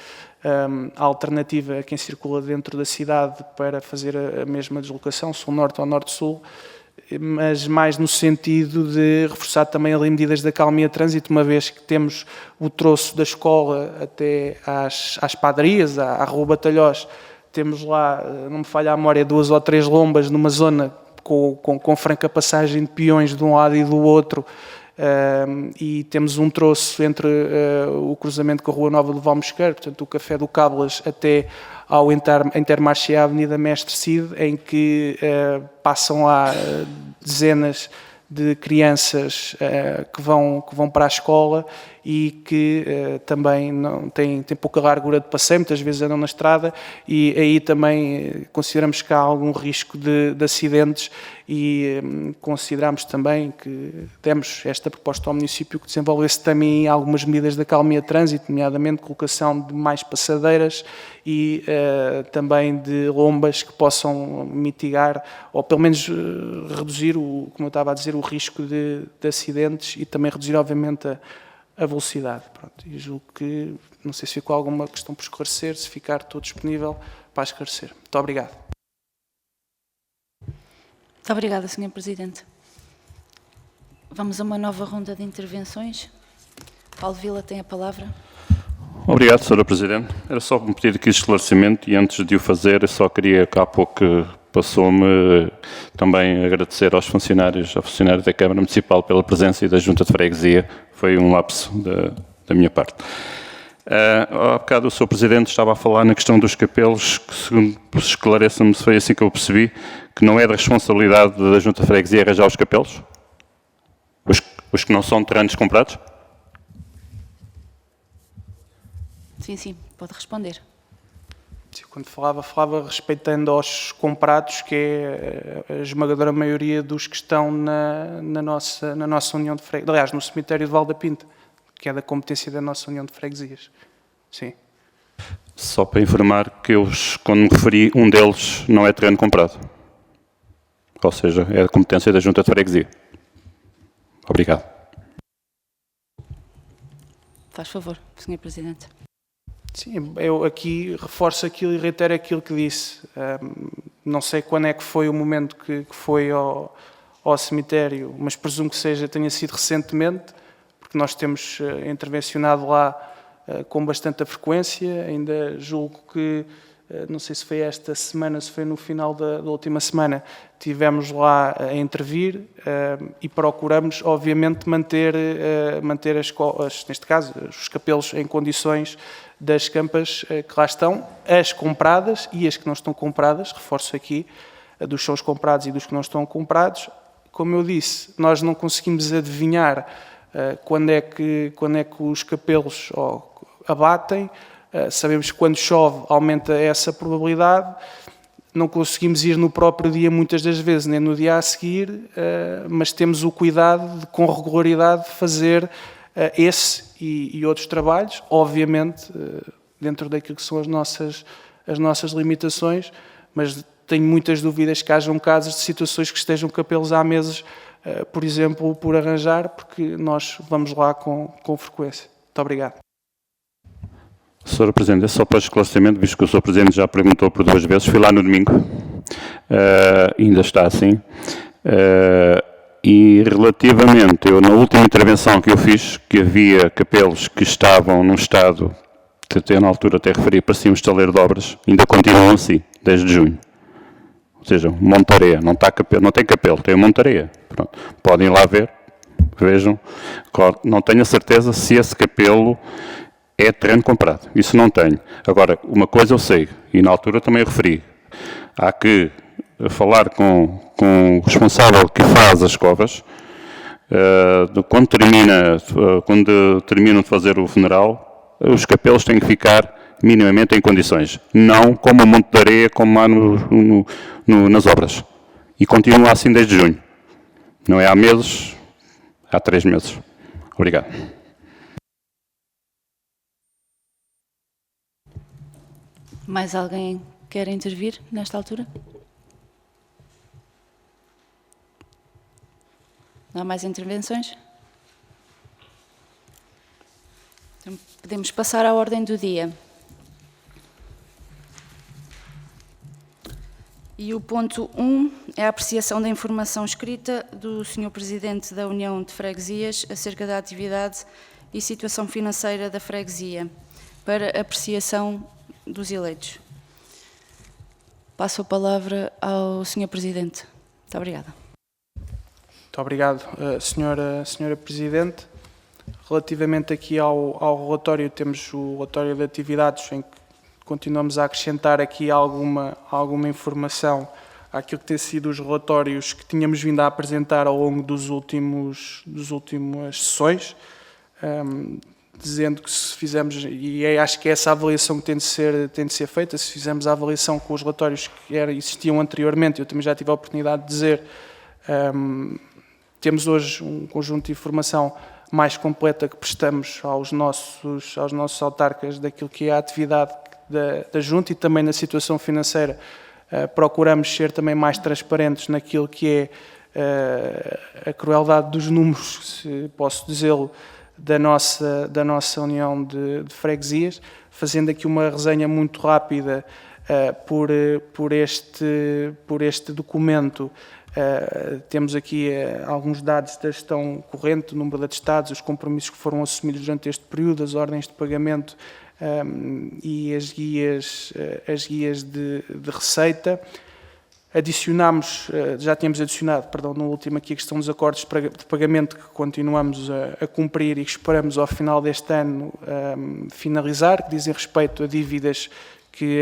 S9: alternativa a quem circula dentro da cidade para fazer a mesma deslocação, sul-norte ou norte-sul, mas mais no sentido de reforçar também ali medidas de acalmia de trânsito, uma vez que temos o troço da escola até às padarias, à Rua Batalhós, temos lá, não me falha a memória, 2 ou 3 lombas numa zona com franca passagem de peões de um lado e do outro, e temos um troço entre o cruzamento com a Rua Nova do Valmosqueiro, portanto o Café do Cábulas, até ao Intermarché à Avenida Mestre Cid, em que passam lá dezenas de crianças que vão para a escola e que também não têm pouca largura de passeio, muitas vezes andam na estrada, e aí também consideramos que há algum risco de acidentes, e consideramos também que demos esta proposta ao município que desenvolvesse também algumas medidas de acalmia de trânsito, nomeadamente colocação de mais passadeiras e também de lombas que possam mitigar ou pelo menos reduzir, como eu estava a dizer, o risco de acidentes e também reduzir, obviamente, a velocidade. Pronto, e julgo que, não sei se ficou alguma questão por esclarecer, se ficar, estou disponível para esclarecer. Muito obrigado.
S1: Muito obrigada, Sr. Presidente. Vamos a uma nova ronda de intervenções. Paulo Vila tem a palavra.
S8: Obrigado, Sra. Presidente. Era só me pedir aqui esclarecimento e antes de o fazer, eu só queria, que há pouco passou-me também agradecer aos funcionários da Câmara Municipal pela presença e da Junta de Freguesia. Foi um lapso da minha parte. Há bocado o Sr. Presidente estava a falar na questão dos capelos, que segundo esclareça-me, se foi assim que eu percebi, que não é da responsabilidade da Junta de Freguesia arranjar os capelos? Os que não são terrenos comprados?
S1: Sim, pode responder.
S9: Quando falava respeitando aos comprados, que é a esmagadora maioria dos que estão na nossa União de Freguesias. Aliás, no cemitério de Val da Pinta, que é da competência da nossa União de Freguesias. Sim.
S8: Só para informar que eu, quando me referi, um deles não é terreno comprado. Ou seja, é da competência da Junta de Freguesia. Obrigado.
S1: Faz favor, Sr. Presidente.
S9: Sim, eu aqui reforço aquilo e reitero aquilo que disse. Não sei quando é que foi o momento que foi ao cemitério, mas presumo que tenha sido recentemente, porque que nós temos intervencionado lá com bastante frequência. Ainda julgo que, não sei se foi esta semana, se foi no final da última semana, tivemos lá a intervir e procuramos, obviamente, manter neste caso, os capelos em condições das campas que lá estão, as compradas e as que não estão compradas, reforço aqui, dos shows comprados e dos que não estão comprados. Como eu disse, nós não conseguimos adivinhar quando é que os capelos abatem. Sabemos que quando chove aumenta essa probabilidade. Não conseguimos ir no próprio dia muitas das vezes, nem no dia a seguir, mas temos o cuidado de, com regularidade, fazer esse e outros trabalhos, obviamente dentro daquilo que são as nossas limitações, mas tenho muitas dúvidas que hajam casos de situações que estejam capelos há meses, por exemplo, por arranjar, porque nós vamos lá com frequência. Muito obrigado.
S8: Sr. Presidente, é só para esclarecimento, visto que o Sr. Presidente já perguntou por 2 vezes, fui lá no domingo, ainda está assim, e relativamente, eu na última intervenção que eu fiz, que havia capelos que estavam num estado, que até na altura até referi, parecia um estaleiro de obras, ainda continuam assim, desde junho. Ou seja, montareia, não tem capelo, tem montareia. Pronto. Podem ir lá ver, vejam. Não tenho a certeza se esse capelo é terreno comprado. Isso não tenho. Agora, uma coisa eu sei, e na altura também referi, há que falar com o responsável que faz as covas, quando terminam de fazer o funeral, os capelos têm que ficar minimamente em condições, não como um monte de areia como há nas obras. E continua assim desde junho. Não é há meses, há 3 meses. Obrigado.
S1: Mais alguém quer intervir nesta altura? Não há mais intervenções? Então, podemos passar à ordem do dia. E o ponto 1 é a apreciação da informação escrita do Sr. Presidente da União de Freguesias acerca da atividade e situação financeira da freguesia, para apreciação dos eleitos. Passo a palavra ao Sr. Presidente. Muito obrigada.
S9: Muito obrigado, Senhora Presidente. Relativamente aqui ao relatório, temos o relatório de atividades em que continuamos a acrescentar aqui alguma informação àquilo que tem sido os relatórios que tínhamos vindo a apresentar ao longo das últimas sessões, dizendo que se fizermos, e acho que é essa a avaliação que tem de ser feita, se fizermos a avaliação com os relatórios que existiam anteriormente, eu também já tive a oportunidade de dizer, temos hoje um conjunto de informação mais completa que prestamos aos nossos autarcas daquilo que é a atividade da Junta e também na situação financeira. Procuramos ser também mais transparentes naquilo que é a crueldade dos números, se posso dizê-lo, da nossa União de Freguesias, fazendo aqui uma resenha muito rápida por este documento. Temos aqui alguns dados da gestão corrente, o número de atestados, os compromissos que foram assumidos durante este período, as ordens de pagamento e as guias de receita. Adicionámos, já tínhamos adicionado, no último aqui a questão dos acordos de pagamento que continuamos a cumprir e que esperamos ao final deste ano finalizar, que dizem respeito a dívidas que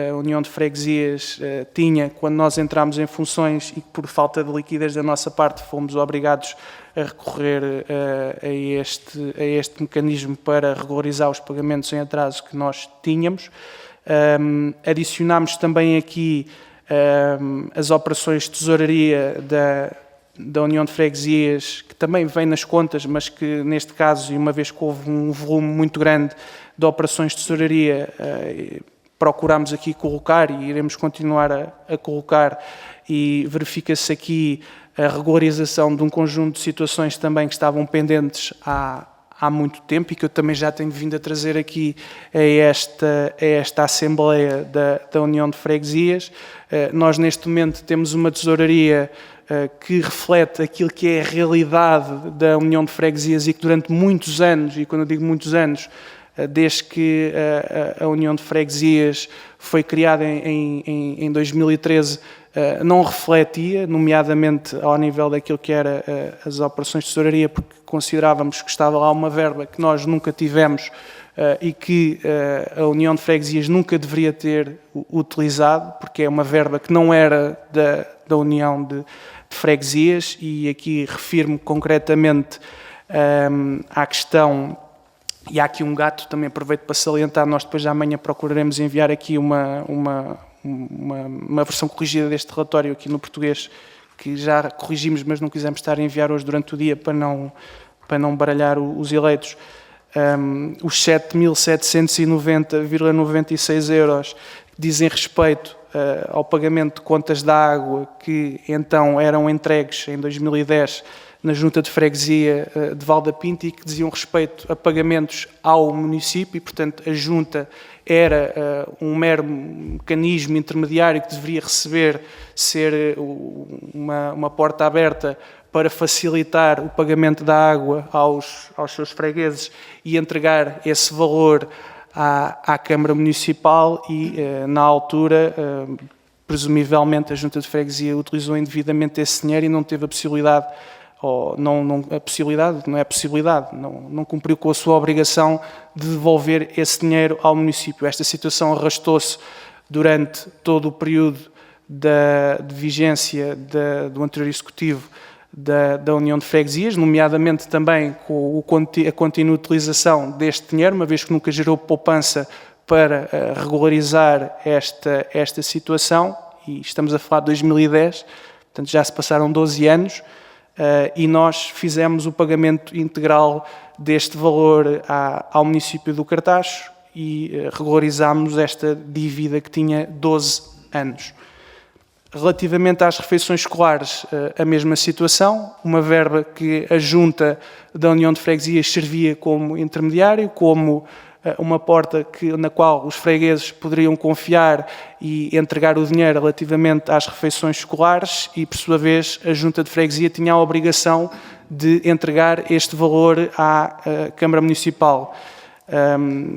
S9: a União de Freguesias tinha quando nós entramos em funções e que por falta de liquidez da nossa parte fomos obrigados a recorrer a este mecanismo para regularizar os pagamentos em atraso que nós tínhamos. Adicionámos também aqui as operações de tesouraria da União de Freguesias, que também vem nas contas, mas que neste caso, e uma vez que houve um volume muito grande de operações de tesouraria, procurámos aqui colocar e iremos continuar a colocar, e verifica-se aqui a regularização de um conjunto de situações também que estavam pendentes há há muito tempo e que eu também já tenho vindo a trazer aqui a esta Assembleia da União de Freguesias. Nós, neste momento, temos uma tesouraria que reflete aquilo que é a realidade da União de Freguesias e que durante muitos anos, e quando eu digo muitos anos, desde que a União de Freguesias foi criada em 2013, não refletia, nomeadamente ao nível daquilo que era as operações de tesouraria, porque considerávamos que estava lá uma verba que nós nunca tivemos e que a União de Freguesias nunca deveria ter utilizado, porque é uma verba que não era da União de Freguesias, e aqui refiro-me concretamente à questão, e há aqui um gato, também aproveito para salientar, nós depois de amanhã procuraremos enviar aqui uma versão corrigida deste relatório aqui no português, que já corrigimos, mas não quisemos estar a enviar hoje durante o dia para não baralhar os eleitos. Os 7.790,96 euros dizem respeito ao pagamento de contas da água que então eram entregues em 2010 na Junta de Freguesia de Val da Pinta e que diziam respeito a pagamentos ao município e, portanto, a Junta era um mero mecanismo intermediário que deveria ser uma porta aberta para facilitar o pagamento da água aos seus fregueses e entregar esse valor à Câmara Municipal e, na altura, presumivelmente, a Junta de Freguesia utilizou indevidamente esse dinheiro e não teve a possibilidade, não cumpriu com a sua obrigação de devolver esse dinheiro ao município. Esta situação arrastou-se durante todo o período de vigência do anterior Executivo da União de Freguesias, nomeadamente também com a contínua utilização deste dinheiro, uma vez que nunca gerou poupança para regularizar esta situação, e estamos a falar de 2010, portanto já se passaram 12 anos, e nós fizemos o pagamento integral deste valor ao município do Cartacho e regularizámos esta dívida que tinha 12 anos. Relativamente às refeições escolares, a mesma situação, uma verba que a Junta da União de Freguesias servia como intermediário, como uma porta na qual os fregueses poderiam confiar e entregar o dinheiro relativamente às refeições escolares e, por sua vez, a Junta de Freguesia tinha a obrigação de entregar este valor à Câmara Municipal.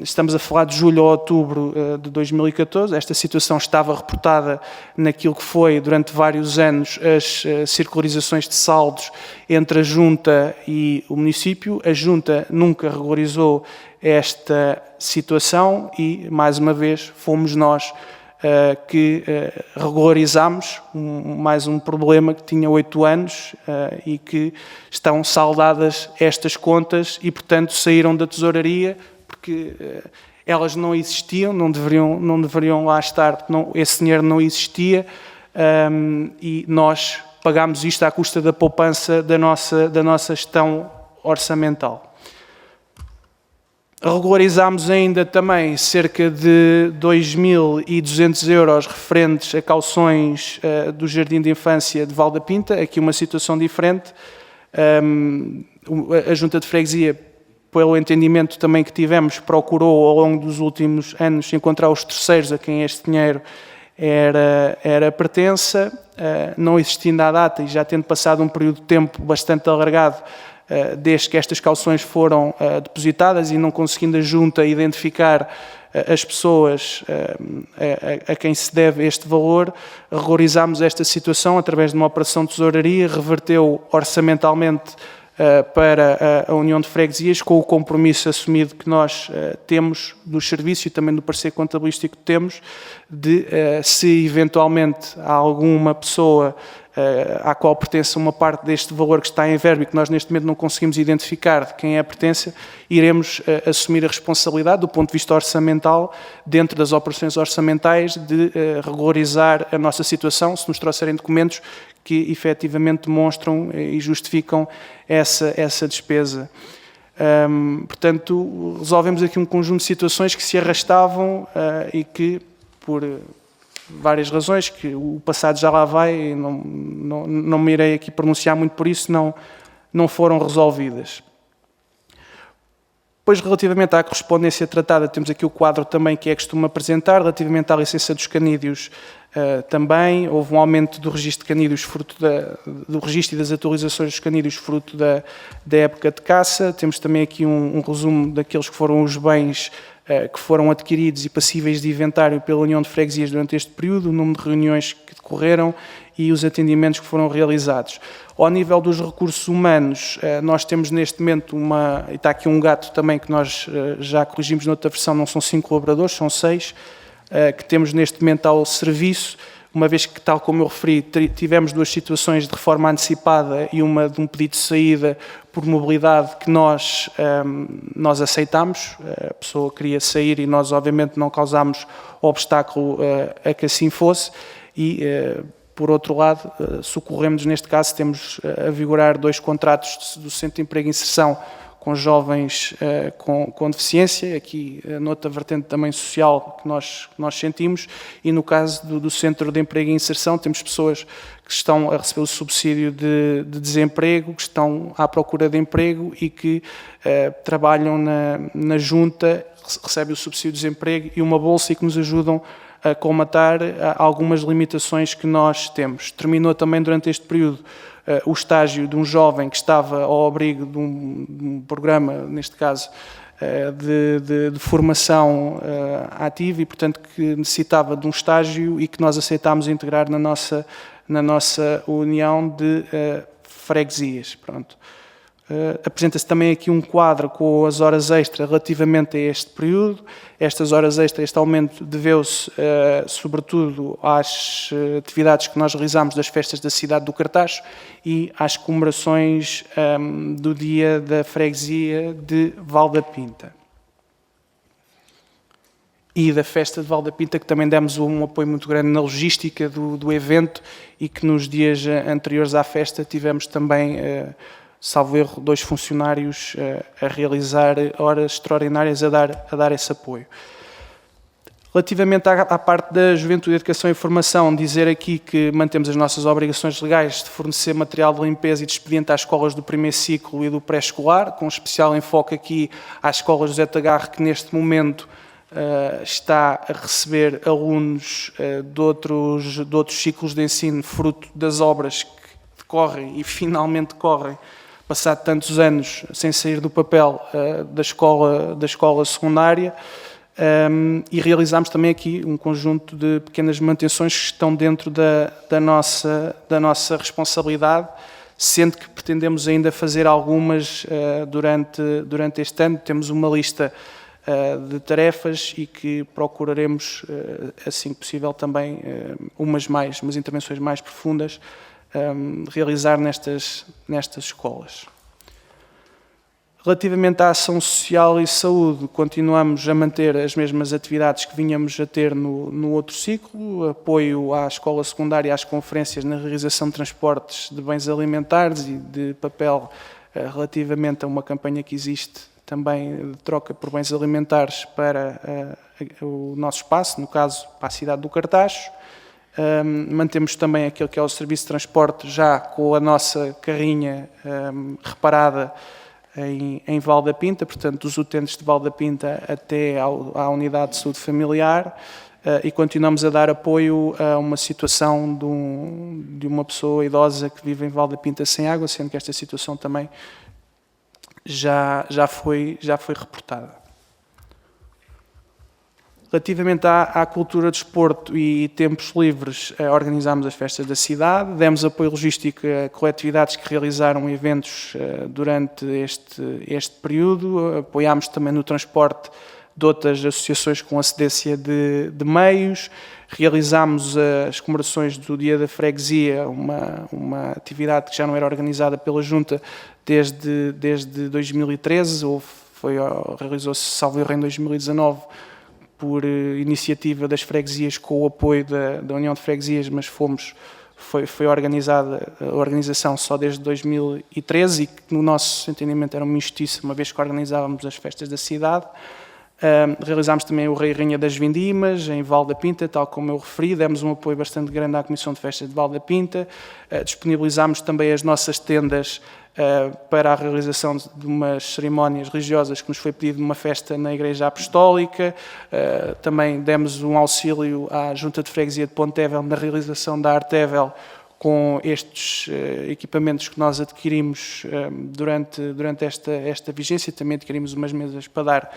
S9: Estamos a falar de julho a outubro de 2014, esta situação estava reportada naquilo que foi, durante vários anos, as circularizações de saldos entre a Junta e o município. A Junta nunca regularizou esta situação e, mais uma vez, fomos nós que regularizámos mais um problema que tinha 8 anos e que estão saldadas estas contas e, portanto, saíram da tesouraria porque elas não existiam, não deveriam lá estar, esse dinheiro não existia e nós pagámos isto à custa da poupança da nossa gestão orçamental. Regularizámos ainda também cerca de 2.200 euros referentes a cauções do Jardim de Infância de Val da Pinta, aqui uma situação diferente. A Junta de Freguesia, pelo entendimento também que tivemos, procurou ao longo dos últimos anos encontrar os terceiros a quem este dinheiro era pertença, não existindo à data e já tendo passado um período de tempo bastante alargado desde que estas cauções foram depositadas e não conseguindo a Junta identificar as pessoas a quem se deve este valor, regularizámos esta situação através de uma operação de tesouraria, reverteu orçamentalmente para a União de Freguesias, com o compromisso assumido que nós temos do serviço e também do parecer contabilístico que temos, de se eventualmente há alguma pessoa à qual pertence uma parte deste valor que está em verba e que nós neste momento não conseguimos identificar de quem é a pertença, iremos assumir a responsabilidade do ponto de vista orçamental, dentro das operações orçamentais, de regularizar a nossa situação, se nos trouxerem documentos que efetivamente demonstram e justificam essa despesa. Portanto, resolvemos aqui um conjunto de situações que se arrastavam e que, por várias razões, que o passado já lá vai, e não me irei aqui pronunciar muito por isso, não foram resolvidas. Depois, relativamente à correspondência tratada, temos aqui o quadro também que é costume apresentar. Relativamente à licença dos canídeos, também houve um aumento do registro de canídeos, fruto do registro e das atualizações dos canídeos, fruto da época de caça. Temos também aqui um resumo daqueles que foram os bens que foram adquiridos e passíveis de inventário pela União de Freguesias durante este período, o número de reuniões que decorreram e os atendimentos que foram realizados. Ao nível dos recursos humanos, nós temos neste momento e está aqui um gato também que nós já corrigimos noutra versão, não são 5 colaboradores, são 6, que temos neste momento ao serviço, uma vez que, tal como eu referi, tivemos 2 situações de reforma antecipada e uma de um pedido de saída por mobilidade que nós aceitámos. A pessoa queria sair e nós, obviamente, não causámos obstáculo a que assim fosse e, por outro lado, socorremos, neste caso, temos a vigorar 2 contratos do Centro de Emprego e Inserção com jovens com deficiência, aqui noutra vertente também social que nós sentimos, e no caso do Centro de Emprego e Inserção temos pessoas que estão a receber o subsídio de desemprego, que estão à procura de emprego e que trabalham na junta, recebem o subsídio de desemprego e uma bolsa e que nos ajudam a colmatar algumas limitações que nós temos. Terminou também durante este período o estágio de um jovem que estava ao abrigo de um programa, neste caso, de formação ativa e, portanto, que necessitava de um estágio e que nós aceitámos integrar na nossa união de freguesias. Pronto. Apresenta-se também aqui um quadro com as horas extras relativamente a este período. Estas horas extras, este aumento deveu-se sobretudo às atividades que nós realizámos das festas da cidade do Cartacho e às comemorações do dia da freguesia de Val da Pinta. E da festa de Val da Pinta, que também demos um apoio muito grande na logística do evento e que nos dias anteriores à festa tivemos também salvo erro, 2 funcionários a realizar horas extraordinárias a dar esse apoio. Relativamente à parte da Juventude, Educação e Formação, dizer aqui que mantemos as nossas obrigações legais de fornecer material de limpeza e de expediente às escolas do primeiro ciclo e do pré-escolar, com especial enfoque aqui às escolas José Tagarro, que neste momento está a receber alunos de outros ciclos de ensino, fruto das obras que decorrem e finalmente decorrem passado tantos anos sem sair do papel da escola secundária, e realizámos também aqui um conjunto de pequenas manutenções que estão dentro da nossa responsabilidade, sendo que pretendemos ainda fazer algumas durante este ano. Temos uma lista de tarefas e que procuraremos, assim que possível, também umas intervenções mais profundas, realizar nestas escolas. Relativamente à ação social e saúde, continuamos a manter as mesmas atividades que vinhamos a ter no outro ciclo, apoio à escola secundária, às conferências na realização de transportes de bens alimentares e de papel relativamente a uma campanha que existe também de troca por bens alimentares para o nosso espaço, no caso para a cidade do Cartacho. Mantemos também aquele que é o serviço de transporte já com a nossa carrinha reparada em Val da Pinta, portanto dos utentes de Val da Pinta até à unidade de saúde familiar, e continuamos a dar apoio a uma situação de uma pessoa idosa que vive em Val da Pinta sem água, sendo que esta situação também já foi reportada. Relativamente à cultura, desporto e tempos livres, organizámos as festas da cidade, demos apoio logístico a coletividades que realizaram eventos durante este período, apoiámos também no transporte de outras associações com acedência de meios, realizámos as comemorações do Dia da Freguesia, uma atividade que já não era organizada pela Junta desde 2013, realizou-se, salvo erro, em 2019, por iniciativa das freguesias com o apoio da União de Freguesias, mas foi organizada a organização só desde 2013 e que no nosso entendimento era uma injustiça, uma vez que organizávamos as festas da cidade. Realizámos também o Rei e Rainha das Vindimas, em Val da Pinta, tal como eu referi, demos um apoio bastante grande à Comissão de Festas de Val da Pinta, disponibilizámos também as nossas tendas para a realização de umas cerimónias religiosas que nos foi pedido numa festa na Igreja Apostólica, também demos um auxílio à Junta de Freguesia de Pontevel na realização da Artevel, com estes equipamentos que nós adquirimos durante esta vigência. Também adquirimos umas mesas para dar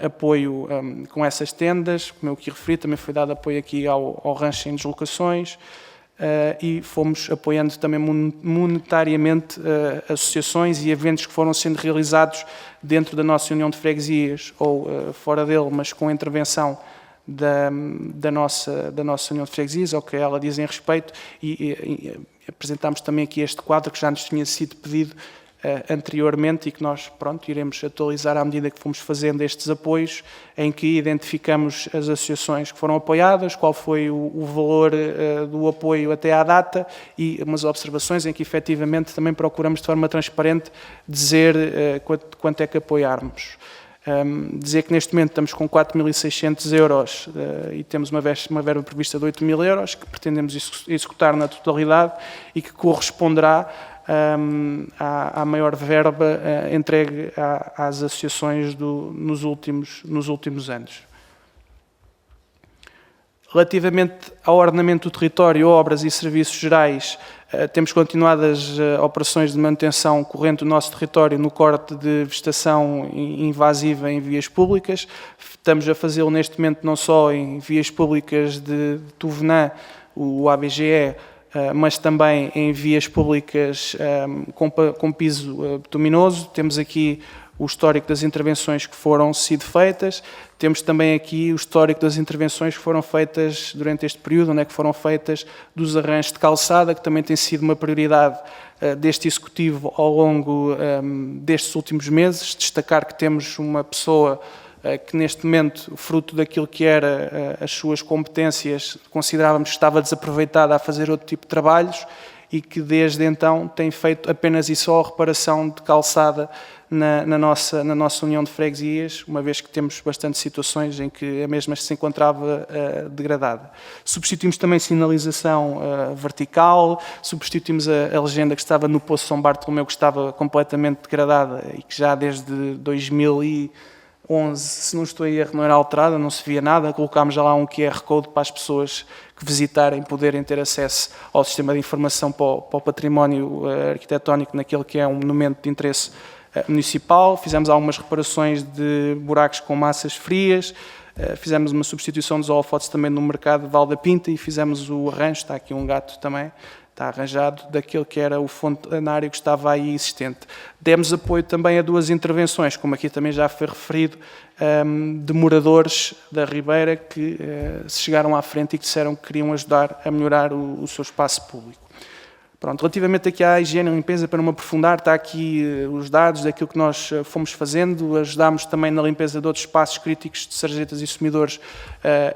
S9: apoio com essas tendas, como eu aqui referi, também foi dado apoio aqui ao rancho em deslocações, e fomos apoiando também monetariamente associações e eventos que foram sendo realizados dentro da nossa União de Freguesias ou fora dele, mas com a intervenção da nossa União de Freguesias, ao que ela dizem respeito, e apresentámos também aqui este quadro que já nos tinha sido pedido anteriormente e que nós, pronto, iremos atualizar à medida que fomos fazendo estes apoios, em que identificamos as associações que foram apoiadas, qual foi o valor do apoio até à data e umas observações em que efetivamente também procuramos de forma transparente dizer quanto é que apoiarmos. Dizer que neste momento estamos com 4.600 euros e temos uma verba prevista de 8.000 euros que pretendemos executar na totalidade e que corresponderá à maior verba entregue às associações nos últimos anos. Relativamente ao ordenamento do território, obras e serviços gerais, temos continuado as operações de manutenção corrente do nosso território no corte de vegetação invasiva em vias públicas. Estamos a fazê-lo neste momento não só em vias públicas de Tovenã, o ABGE, mas também em vias públicas com piso bituminoso. Temos aqui o histórico das intervenções que foram sido feitas. Temos também aqui o histórico das intervenções que foram feitas durante este período, onde é que foram feitas dos arranjos de calçada, que também tem sido uma prioridade deste Executivo ao longo destes últimos meses. Destacar que temos uma pessoa que neste momento, fruto daquilo que era as suas competências, considerávamos que estava desaproveitada a fazer outro tipo de trabalhos e que desde então tem feito apenas e só a reparação de calçada na nossa União de Freguesias, uma vez que temos bastantes situações em que a mesma se encontrava degradada. Substituímos também sinalização vertical, substituímos a legenda que estava no Poço São Bartolomeu, que estava completamente degradada e que já desde 2011, se não estou em erro, não era alterada, não se via nada. Colocámos já lá um QR Code para as pessoas que visitarem poderem ter acesso ao sistema de informação para o património arquitetónico naquele que é um monumento de interesse municipal. Fizemos algumas reparações de buracos com massas frias, fizemos uma substituição dos holofotes também no mercado de Val da Pinta e fizemos o arranjo, está aqui um gato também, está arranjado, daquele que era o fontanário que estava aí existente. Demos apoio também a duas intervenções, como aqui também já foi referido, de moradores da Ribeira que se chegaram à frente e que disseram que queriam ajudar a melhorar o seu espaço público. Pronto, relativamente aqui à higiene e limpeza, para não me aprofundar, está aqui os dados daquilo que nós fomos fazendo. Ajudámos também na limpeza de outros espaços críticos de sarjetas e sumidores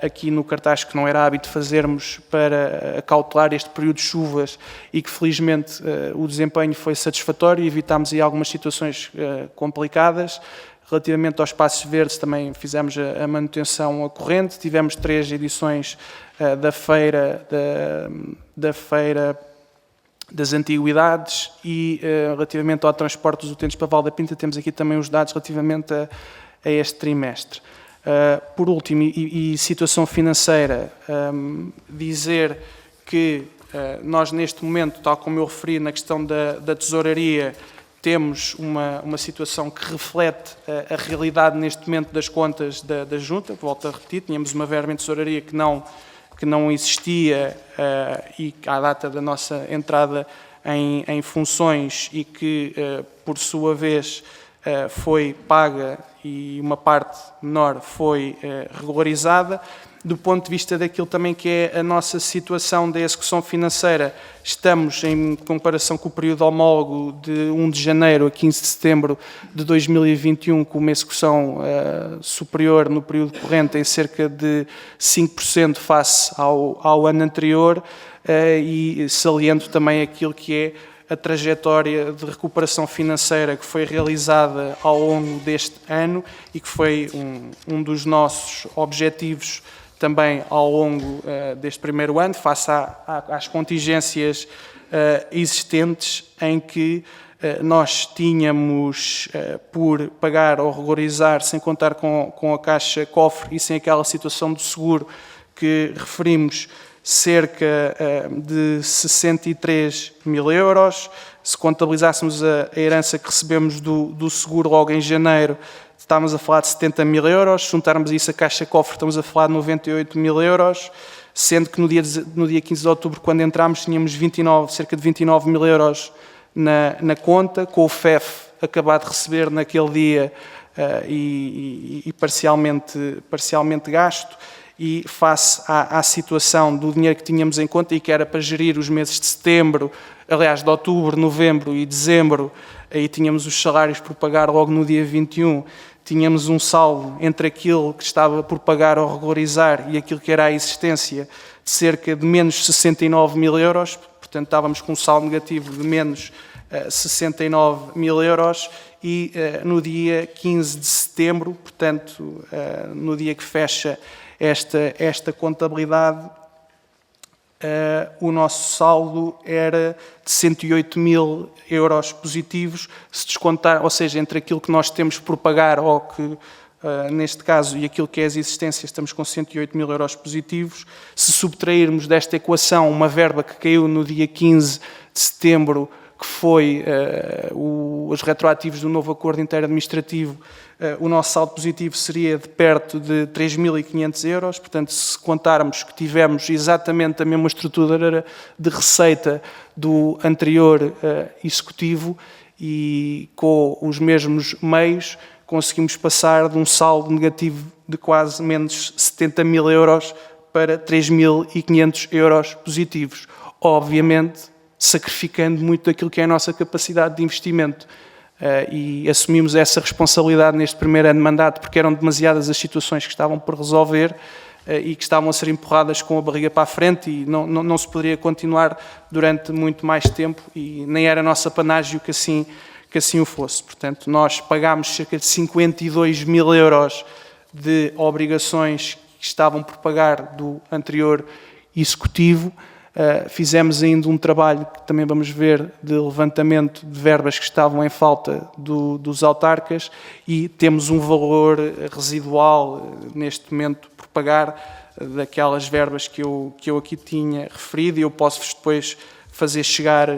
S9: aqui no cartaz, que não era hábito fazermos para acautelar este período de chuvas e que felizmente o desempenho foi satisfatório e evitámos aí algumas situações complicadas. Relativamente aos espaços verdes também fizemos a manutenção corrente. Tivemos 3 edições da feira das antiguidades e relativamente ao transporte dos utentes para Val da Pinta temos aqui também os dados relativamente a este trimestre. Por último, e situação financeira, dizer que nós neste momento, tal como eu referi na questão da tesouraria, temos uma situação que reflete a realidade neste momento das contas da Junta. Volto a repetir, tínhamos uma verba em tesouraria que não existia e à data da nossa entrada em funções e que, por sua vez, foi paga e uma parte menor foi regularizada. Do ponto de vista daquilo também que é a nossa situação da execução financeira, estamos em comparação com o período homólogo de 1 de janeiro a 15 de setembro de 2021, com uma execução superior no período corrente em cerca de 5% face ao ano anterior, e saliento também aquilo que é a trajetória de recuperação financeira que foi realizada ao longo deste ano e que foi um dos nossos objetivos também ao longo deste primeiro ano, face às contingências existentes, em que nós tínhamos por pagar ou regularizar, sem contar com a caixa cofre e sem aquela situação de seguro que referimos, cerca de 63 mil euros. Se contabilizássemos a herança que recebemos do seguro logo em janeiro, estávamos a falar de 70 mil euros. Se juntarmos isso a caixa cofre, estamos a falar de 98 mil euros, sendo que no dia 15 de outubro, quando entramos, tínhamos cerca de 29 mil euros na conta, com o FEF acabado de receber naquele dia e parcialmente gasto. E face à situação do dinheiro que tínhamos em conta e que era para gerir os meses de setembro, aliás, de outubro, novembro e dezembro, aí tínhamos os salários por pagar logo no dia 21, tínhamos um saldo entre aquilo que estava por pagar ou regularizar e aquilo que era a existência de cerca de menos 69 mil euros, portanto estávamos com um saldo negativo de menos 69 mil euros e no dia 15 de setembro, portanto no dia que fecha esta contabilidade, o nosso saldo era de 108 mil euros positivos, se descontar, ou seja, entre aquilo que nós temos por pagar ou que, neste caso, e aquilo que é as existências, estamos com 108 mil euros positivos. Se subtrairmos desta equação uma verba que caiu no dia 15 de setembro, que foi os retroativos do novo acordo interadministrativo, o nosso saldo positivo seria de perto de 3.500 euros. Portanto, se contarmos que tivemos exatamente a mesma estrutura de receita do anterior executivo e com os mesmos meios, conseguimos passar de um saldo negativo de quase menos 70 mil euros para 3.500 euros positivos. Obviamente, sacrificando muito daquilo que é a nossa capacidade de investimento. E assumimos essa responsabilidade neste primeiro ano de mandato porque eram demasiadas as situações que estavam por resolver e que estavam a ser empurradas com a barriga para a frente e não se poderia continuar durante muito mais tempo e nem era nosso apanágio que assim o fosse. Portanto, nós pagámos cerca de 52 mil euros de obrigações que estavam por pagar do anterior executivo. Fizemos ainda um trabalho que também vamos ver de levantamento de verbas que estavam em falta dos autarcas e temos um valor residual neste momento por pagar daquelas verbas que eu aqui tinha referido e eu posso-vos depois fazer chegar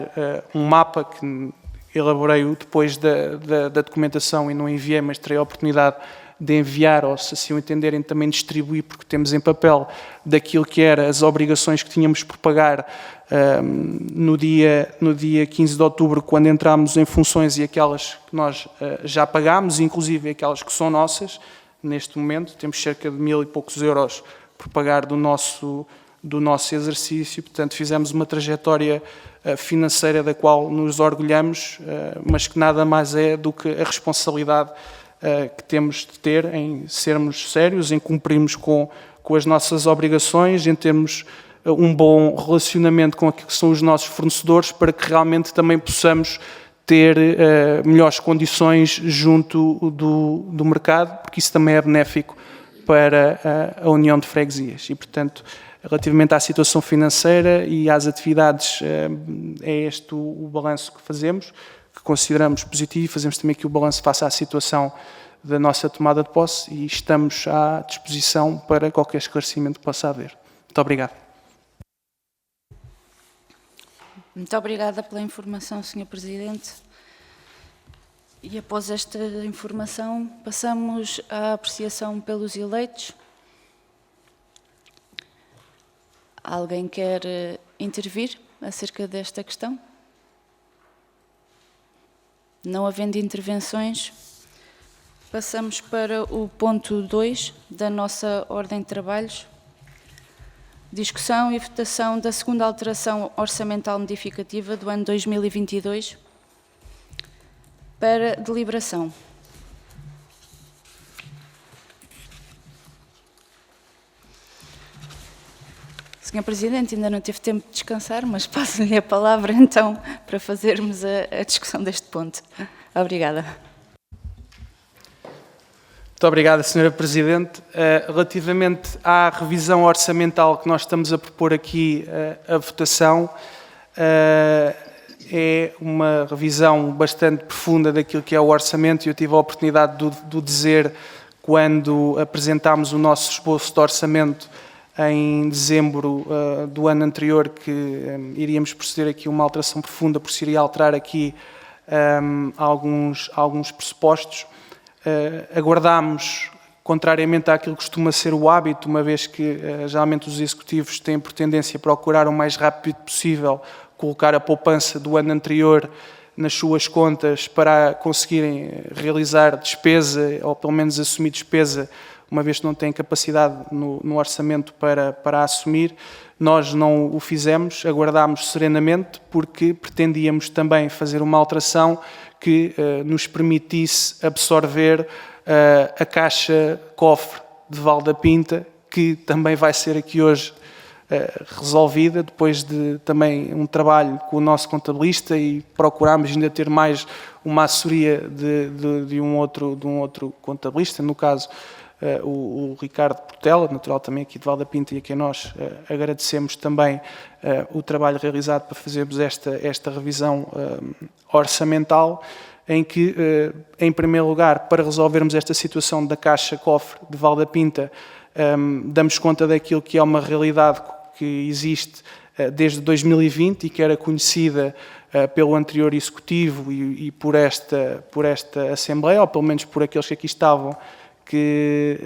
S9: um mapa que elaborei depois da documentação e não enviei, mas terei a oportunidade de enviar, ou se assim o entenderem, também distribuir, porque temos em papel daquilo que eram as obrigações que tínhamos por pagar no dia 15 de outubro, quando entramos em funções e aquelas que nós já pagámos, inclusive aquelas que são nossas. Neste momento temos cerca de 1.000 e poucos euros por pagar do nosso exercício, portanto fizemos uma trajetória financeira da qual nos orgulhamos, mas que nada mais é do que a responsabilidade que temos de ter em sermos sérios, em cumprirmos com as nossas obrigações, em termos um bom relacionamento com aquilo que são os nossos fornecedores, para que realmente também possamos ter melhores condições junto do mercado, porque isso também é benéfico para a União de Freguesias. E, portanto, relativamente à situação financeira e às atividades, é este o balanço que fazemos, que consideramos positivo, e fazemos também aqui o balanço face à situação da nossa tomada de posse e estamos à disposição para qualquer esclarecimento que possa haver. Muito obrigado.
S1: Muito obrigada pela informação, Sr. Presidente. E após esta informação, passamos à apreciação pelos eleitos. Alguém quer intervir acerca desta questão? Não havendo intervenções, passamos para o ponto 2 da nossa ordem de trabalhos. Discussão e votação da segunda alteração orçamental modificativa do ano 2022 para deliberação. Sr. Presidente, ainda não tive tempo de descansar, mas passo-lhe a palavra então para fazermos a discussão deste ponto. Obrigada.
S9: Muito obrigado, Sra. Presidente. Relativamente à revisão orçamental que nós estamos a propor aqui a votação, é uma revisão bastante profunda daquilo que é o orçamento, e eu tive a oportunidade de o dizer quando apresentámos o nosso esboço de orçamento em dezembro do ano anterior, que iríamos proceder aqui a uma alteração profunda, por se iria alterar aqui alguns pressupostos. Aguardámos, contrariamente àquilo que costuma ser o hábito, uma vez que geralmente os executivos têm por tendência a procurar o mais rápido possível colocar a poupança do ano anterior nas suas contas para conseguirem realizar despesa, ou pelo menos assumir despesa, uma vez que não têm capacidade no orçamento para assumir. Nós não o fizemos, aguardámos serenamente, porque pretendíamos também fazer uma alteração que nos permitisse absorver a caixa cofre de Val da Pinta, que também vai ser aqui hoje resolvida, depois de também um trabalho com o nosso contabilista, e procurámos ainda ter mais uma assessoria de um outro contabilista, no caso o Ricardo Portela, natural também aqui de Val da Pinta, e a quem nós agradecemos também o trabalho realizado para fazermos esta revisão orçamental, em que, em primeiro lugar, para resolvermos esta situação da caixa cofre de Val da Pinta, damos conta daquilo que é uma realidade que existe desde 2020 e que era conhecida pelo anterior Executivo e por esta Assembleia, ou pelo menos por aqueles que aqui estavam, que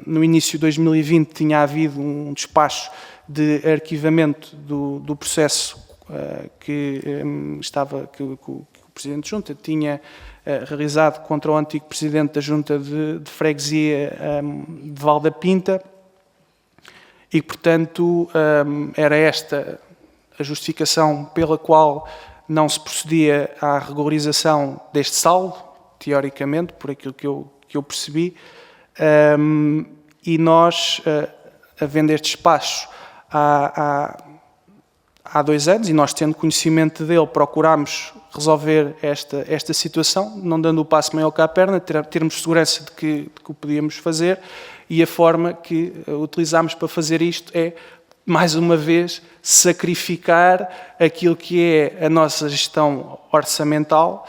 S9: no início de 2020 tinha havido um despacho de arquivamento do processo que o Presidente da Junta tinha realizado contra o antigo Presidente da Junta de Freguesia de Val da Pinta, e, portanto, era esta a justificação pela qual não se procedia à regularização deste saldo, teoricamente, por aquilo que eu percebi, e nós, havendo este despacho há 2 anos, e nós tendo conhecimento dele, procurámos resolver esta situação, não dando o passo maior que a perna, termos segurança de que o podíamos fazer, e a forma que utilizámos para fazer isto é, mais uma vez, sacrificar aquilo que é a nossa gestão orçamental,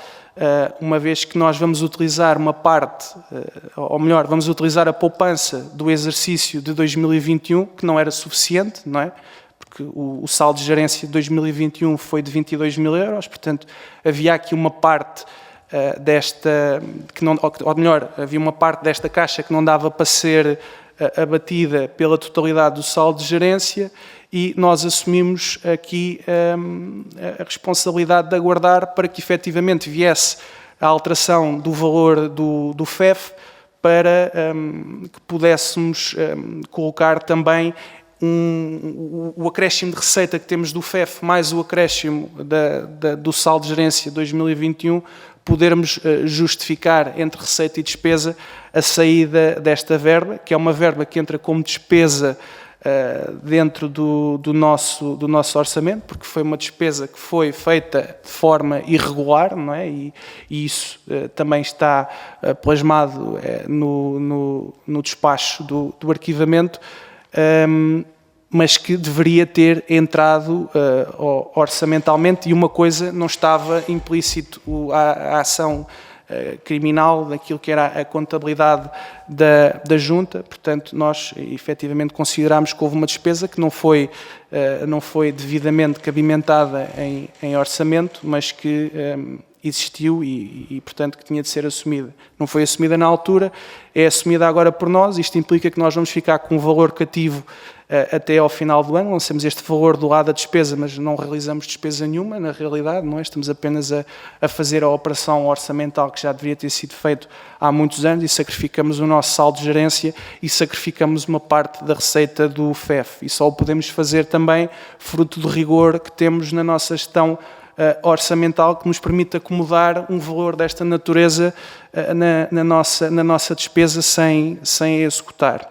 S9: uma vez que nós vamos utilizar uma parte, ou melhor, vamos utilizar a poupança do exercício de 2021, que não era suficiente, não é? Porque o saldo de gerência de 2021 foi de 22 mil euros, portanto, havia aqui uma parte havia uma parte desta caixa que não dava para ser abatida pela totalidade do saldo de gerência, e nós assumimos aqui a responsabilidade de aguardar para que efetivamente viesse a alteração do valor do FEF, para que pudéssemos colocar também o acréscimo de receita que temos do FEF, mais o acréscimo do saldo de gerência 2021, podermos justificar entre receita e despesa a saída desta verba, que é uma verba que entra como despesa dentro do nosso orçamento, porque foi uma despesa que foi feita de forma irregular, não é? E isso também está plasmado no despacho do arquivamento, mas que deveria ter entrado orçamentalmente, e uma coisa não estava implícito, a ação criminal daquilo que era a contabilidade da Junta. Portanto, nós efetivamente considerámos que houve uma despesa que não foi devidamente cabimentada em orçamento, mas que existiu e, portanto, que tinha de ser assumida. Não foi assumida na altura, é assumida agora por nós. Isto implica que nós vamos ficar com um valor cativo até ao final do ano. Lançamos este valor do lado da despesa, mas não realizamos despesa nenhuma, na realidade, não é? Estamos apenas a fazer a operação orçamental que já deveria ter sido feito há muitos anos, e sacrificamos o nosso saldo de gerência e sacrificamos uma parte da receita do FEF. E só o podemos fazer também fruto do rigor que temos na nossa gestão orçamental, que nos permite acomodar um valor desta natureza na nossa despesa sem executar.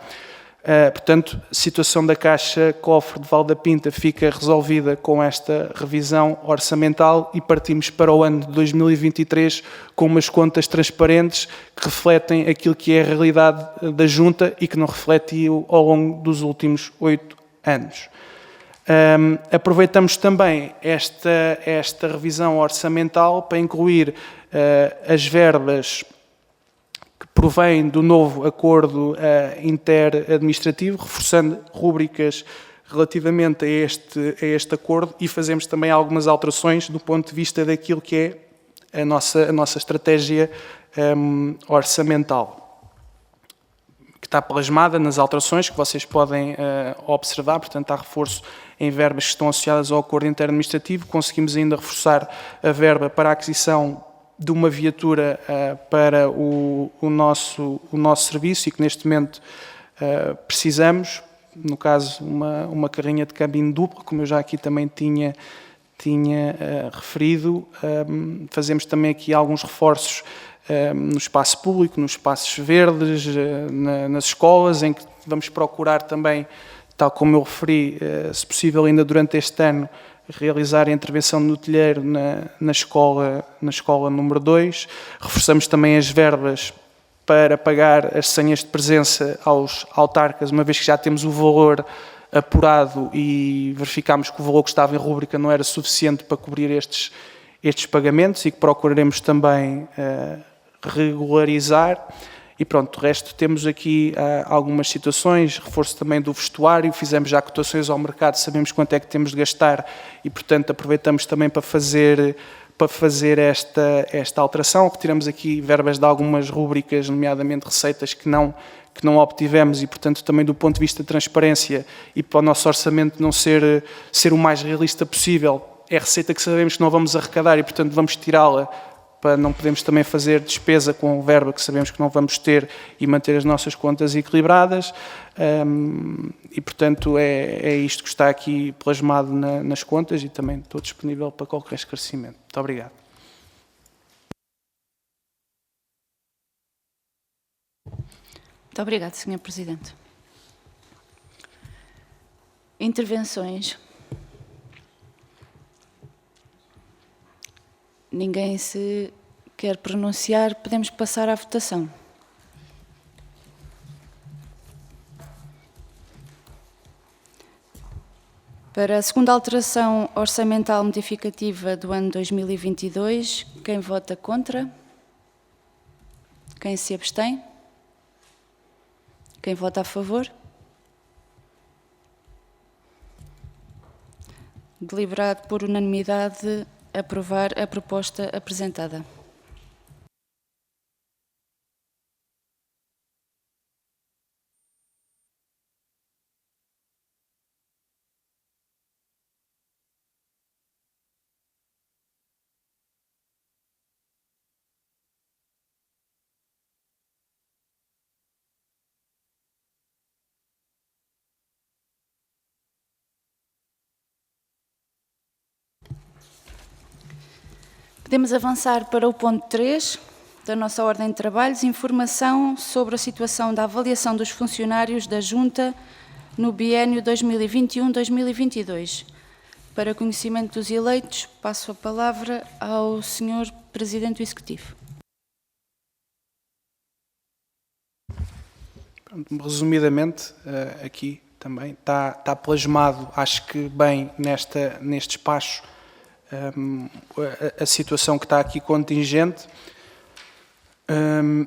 S9: Portanto, a situação da Caixa Cofre de Val da Pinta fica resolvida com esta revisão orçamental e partimos para o ano de 2023 com umas contas transparentes que refletem aquilo que é a realidade da Junta e que não refletiu ao longo dos últimos 8 anos. Aproveitamos também esta revisão orçamental para incluir as verbas que provém do novo acordo interadministrativo, reforçando rúbricas relativamente a este acordo e fazemos também algumas alterações do ponto de vista daquilo que é a nossa estratégia orçamental, que está plasmada nas alterações que vocês podem observar. Portanto, há reforço em verbas que estão associadas ao acordo interadministrativo. Conseguimos ainda reforçar a verba para a aquisição de uma viatura para o nosso serviço e que neste momento precisamos, no caso uma carrinha de cabine dupla, como eu já aqui também tinha referido. Fazemos também aqui alguns reforços no espaço público, nos espaços verdes, nas escolas, em que vamos procurar também, tal como eu referi, se possível ainda durante este ano, realizar a intervenção no telheiro na escola número 2. Reforçamos também as verbas para pagar as senhas de presença aos autarcas, uma vez que já temos o valor apurado e verificámos que o valor que estava em rúbrica não era suficiente para cobrir estes pagamentos e que procuraremos também regularizar. E pronto, o resto temos aqui algumas situações, reforço também do vestuário, fizemos já cotações ao mercado, sabemos quanto é que temos de gastar e, portanto, aproveitamos também para fazer esta alteração. Retiramos aqui verbas de algumas rúbricas, nomeadamente receitas que não obtivemos e, portanto, também do ponto de vista de transparência e para o nosso orçamento não ser o mais realista possível. É receita que sabemos que não vamos arrecadar e, portanto, vamos tirá-la, para não podemos também fazer despesa com verba que sabemos que não vamos ter e manter as nossas contas equilibradas. E, portanto, é isto que está aqui plasmado nas contas e também estou disponível para qualquer esclarecimento. Muito obrigado.
S1: Muito obrigada, Sr. Presidente. Intervenções. Ninguém se quer pronunciar, podemos passar à votação. Para a segunda alteração orçamental modificativa do ano 2022, quem vota contra? Quem se abstém? Quem vota a favor? Deliberado por unanimidade aprovar a proposta apresentada. Podemos avançar para o ponto 3 da nossa ordem de trabalhos, informação sobre a situação da avaliação dos funcionários da Junta no biénio 2021-2022. Para conhecimento dos eleitos, passo a palavra ao Sr. Presidente do Executivo.
S9: Resumidamente, aqui também está plasmado, acho que bem neste despacho, a situação que está aqui contingente.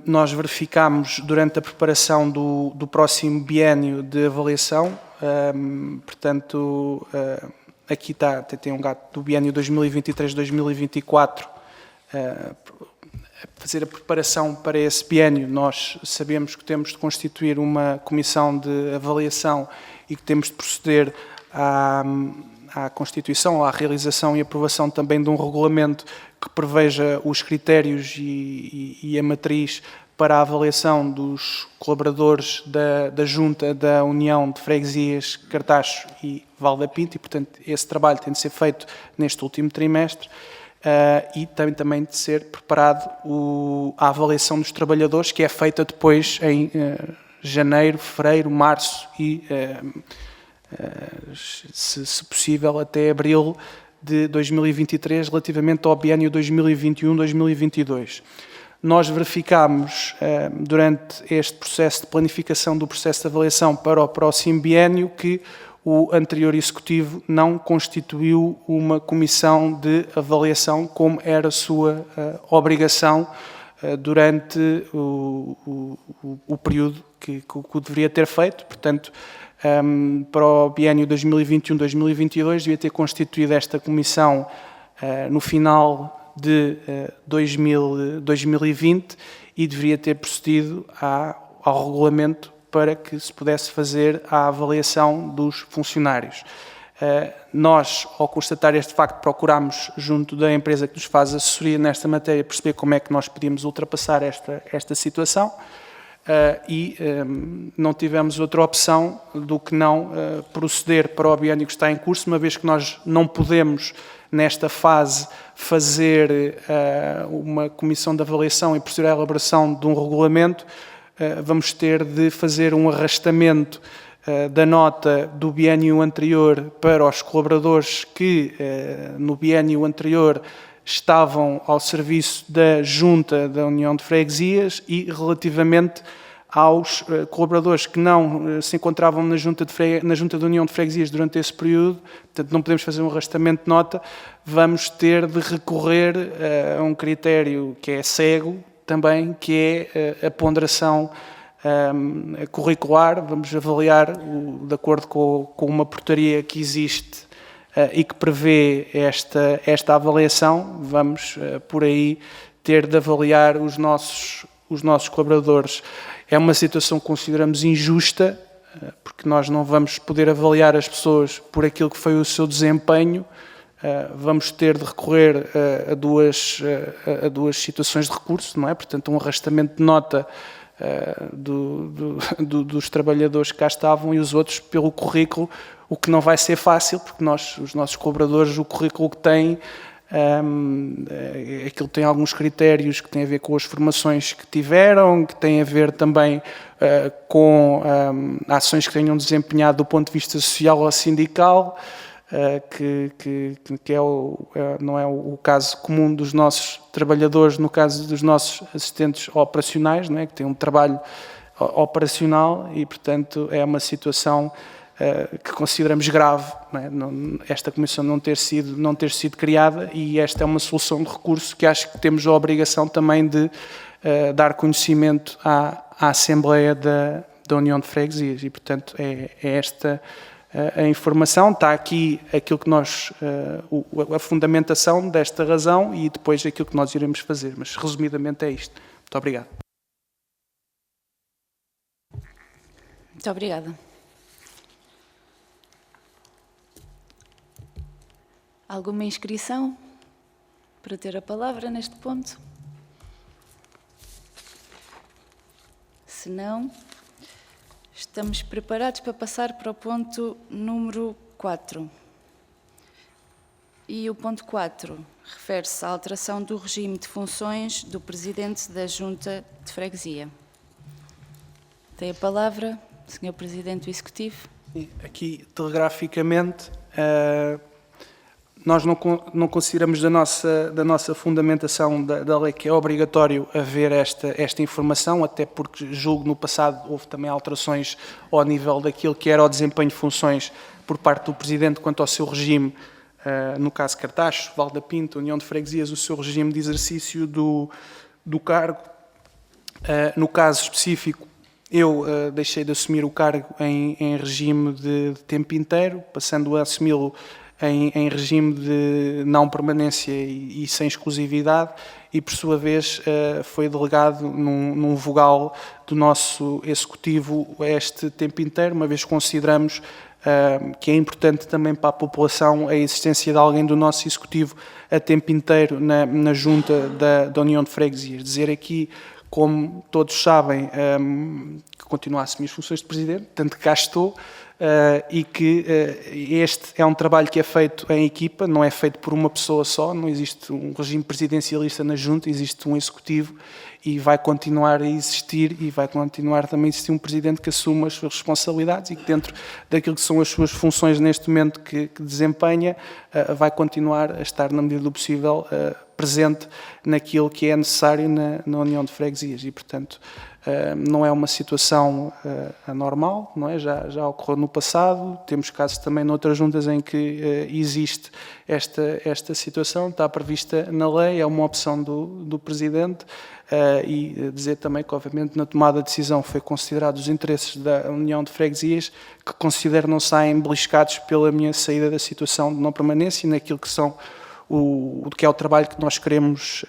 S9: Nós verificámos durante a preparação do próximo biénio de avaliação, portanto, aqui tem um gato do biénio 2023-2024, fazer a preparação para esse biénio. Nós sabemos que temos de constituir uma comissão de avaliação e que temos de proceder à constituição, à realização e aprovação também de um regulamento que preveja os critérios e a matriz para a avaliação dos colaboradores da Junta da União de Freguesias Cartaxo e Val da Pinta e, portanto, esse trabalho tem de ser feito neste último trimestre e também de ser preparado a avaliação dos trabalhadores, que é feita depois janeiro, fevereiro, março e, se possível, até abril de 2023, relativamente ao biênio 2021-2022. Nós verificámos, durante este processo de planificação do processo de avaliação para o próximo biênio, que o anterior Executivo não constituiu uma comissão de avaliação como era a sua obrigação durante o período que o deveria ter feito. Portanto, para o biênio 2021-2022 devia ter constituído esta comissão no final de 2020 e deveria ter procedido ao regulamento para que se pudesse fazer a avaliação dos funcionários. Nós, ao constatar este facto, procurámos, junto da empresa que nos faz assessoria nesta matéria, perceber como é que nós podíamos ultrapassar esta situação e não tivemos outra opção do que não proceder para o biênio que está em curso, uma vez que nós não podemos, nesta fase, fazer uma comissão de avaliação e proceder à elaboração de um regulamento. Vamos ter de fazer um arrastamento da nota do biênio anterior para os colaboradores que no biênio anterior estavam ao serviço da Junta da União de Freguesias e relativamente aos colaboradores que não se encontravam na Junta da União de Freguesias durante esse período, portanto não podemos fazer um arrastamento de nota, vamos ter de recorrer a um critério que é cego, também, que é a ponderação curricular. Vamos avaliar, de acordo com uma portaria que existe e que prevê esta avaliação, vamos por aí ter de avaliar os nossos colaboradores. É uma situação que consideramos injusta, porque nós não vamos poder avaliar as pessoas por aquilo que foi o seu desempenho. Vamos ter de recorrer a duas situações de recurso, não é? Portanto, um arrastamento de nota dos trabalhadores que cá estavam e os outros pelo currículo, o que não vai ser fácil, porque os nossos colaboradores, o currículo que têm, aquilo tem alguns critérios que têm a ver com as formações que tiveram, que têm a ver também com ações que tenham desempenhado do ponto de vista social ou sindical, que não é o caso comum dos nossos trabalhadores, no caso dos nossos assistentes operacionais, não é? Que têm um trabalho operacional e, portanto, é uma situação que consideramos grave, não é? Esta comissão não ter sido criada, e esta é uma solução de recurso que acho que temos a obrigação também de dar conhecimento à Assembleia da União de Freguesias e, portanto, é esta a informação. Está aqui aquilo que nós, a fundamentação desta razão e depois aquilo que nós iremos fazer, mas resumidamente é isto. Muito obrigado.
S1: Muito obrigada. Alguma inscrição para ter a palavra neste ponto? Se não, estamos preparados para passar para o ponto número 4. E o ponto 4 refere-se à alteração do regime de funções do Presidente da Junta de Freguesia. Tem a palavra, Sr. Presidente do Executivo.
S9: Aqui, telegraficamente, nós não consideramos da nossa fundamentação da lei que é obrigatório haver esta informação, até porque julgo no passado houve também alterações ao nível daquilo que era o desempenho de funções por parte do Presidente quanto ao seu regime, no caso Cartaxo, Val da Pinta, União de Freguesias, o seu regime de exercício do cargo. No caso específico, eu deixei de assumir o cargo em regime de tempo inteiro, passando a assumi-lo em regime de não permanência e sem exclusividade, e por sua vez foi delegado num vogal do nosso Executivo este tempo inteiro, uma vez que consideramos que é importante também para a população a existência de alguém do nosso Executivo a tempo inteiro na Junta da União de Freguesias. Dizer aqui, como todos sabem, que continuo a assumir as funções de Presidente, tanto que cá estou, e que este é um trabalho que é feito em equipa, não é feito por uma pessoa só, não existe um regime presidencialista na Junta, existe um executivo e vai continuar a existir e vai continuar também a existir um presidente que assuma as suas responsabilidades e que dentro daquilo que são as suas funções neste momento que desempenha, vai continuar a estar na medida do possível presente naquilo que é necessário na União de Freguesias e, portanto, não é uma situação anormal, não é? Já ocorreu no passado, temos casos também noutras juntas em que existe esta situação, está prevista na lei, é uma opção do Presidente e dizer também que, obviamente, na tomada de decisão foi considerado os interesses da União de Freguesias, que considero não saem beliscados pela minha saída da situação de não permanência e naquilo que são o que é o trabalho que nós queremos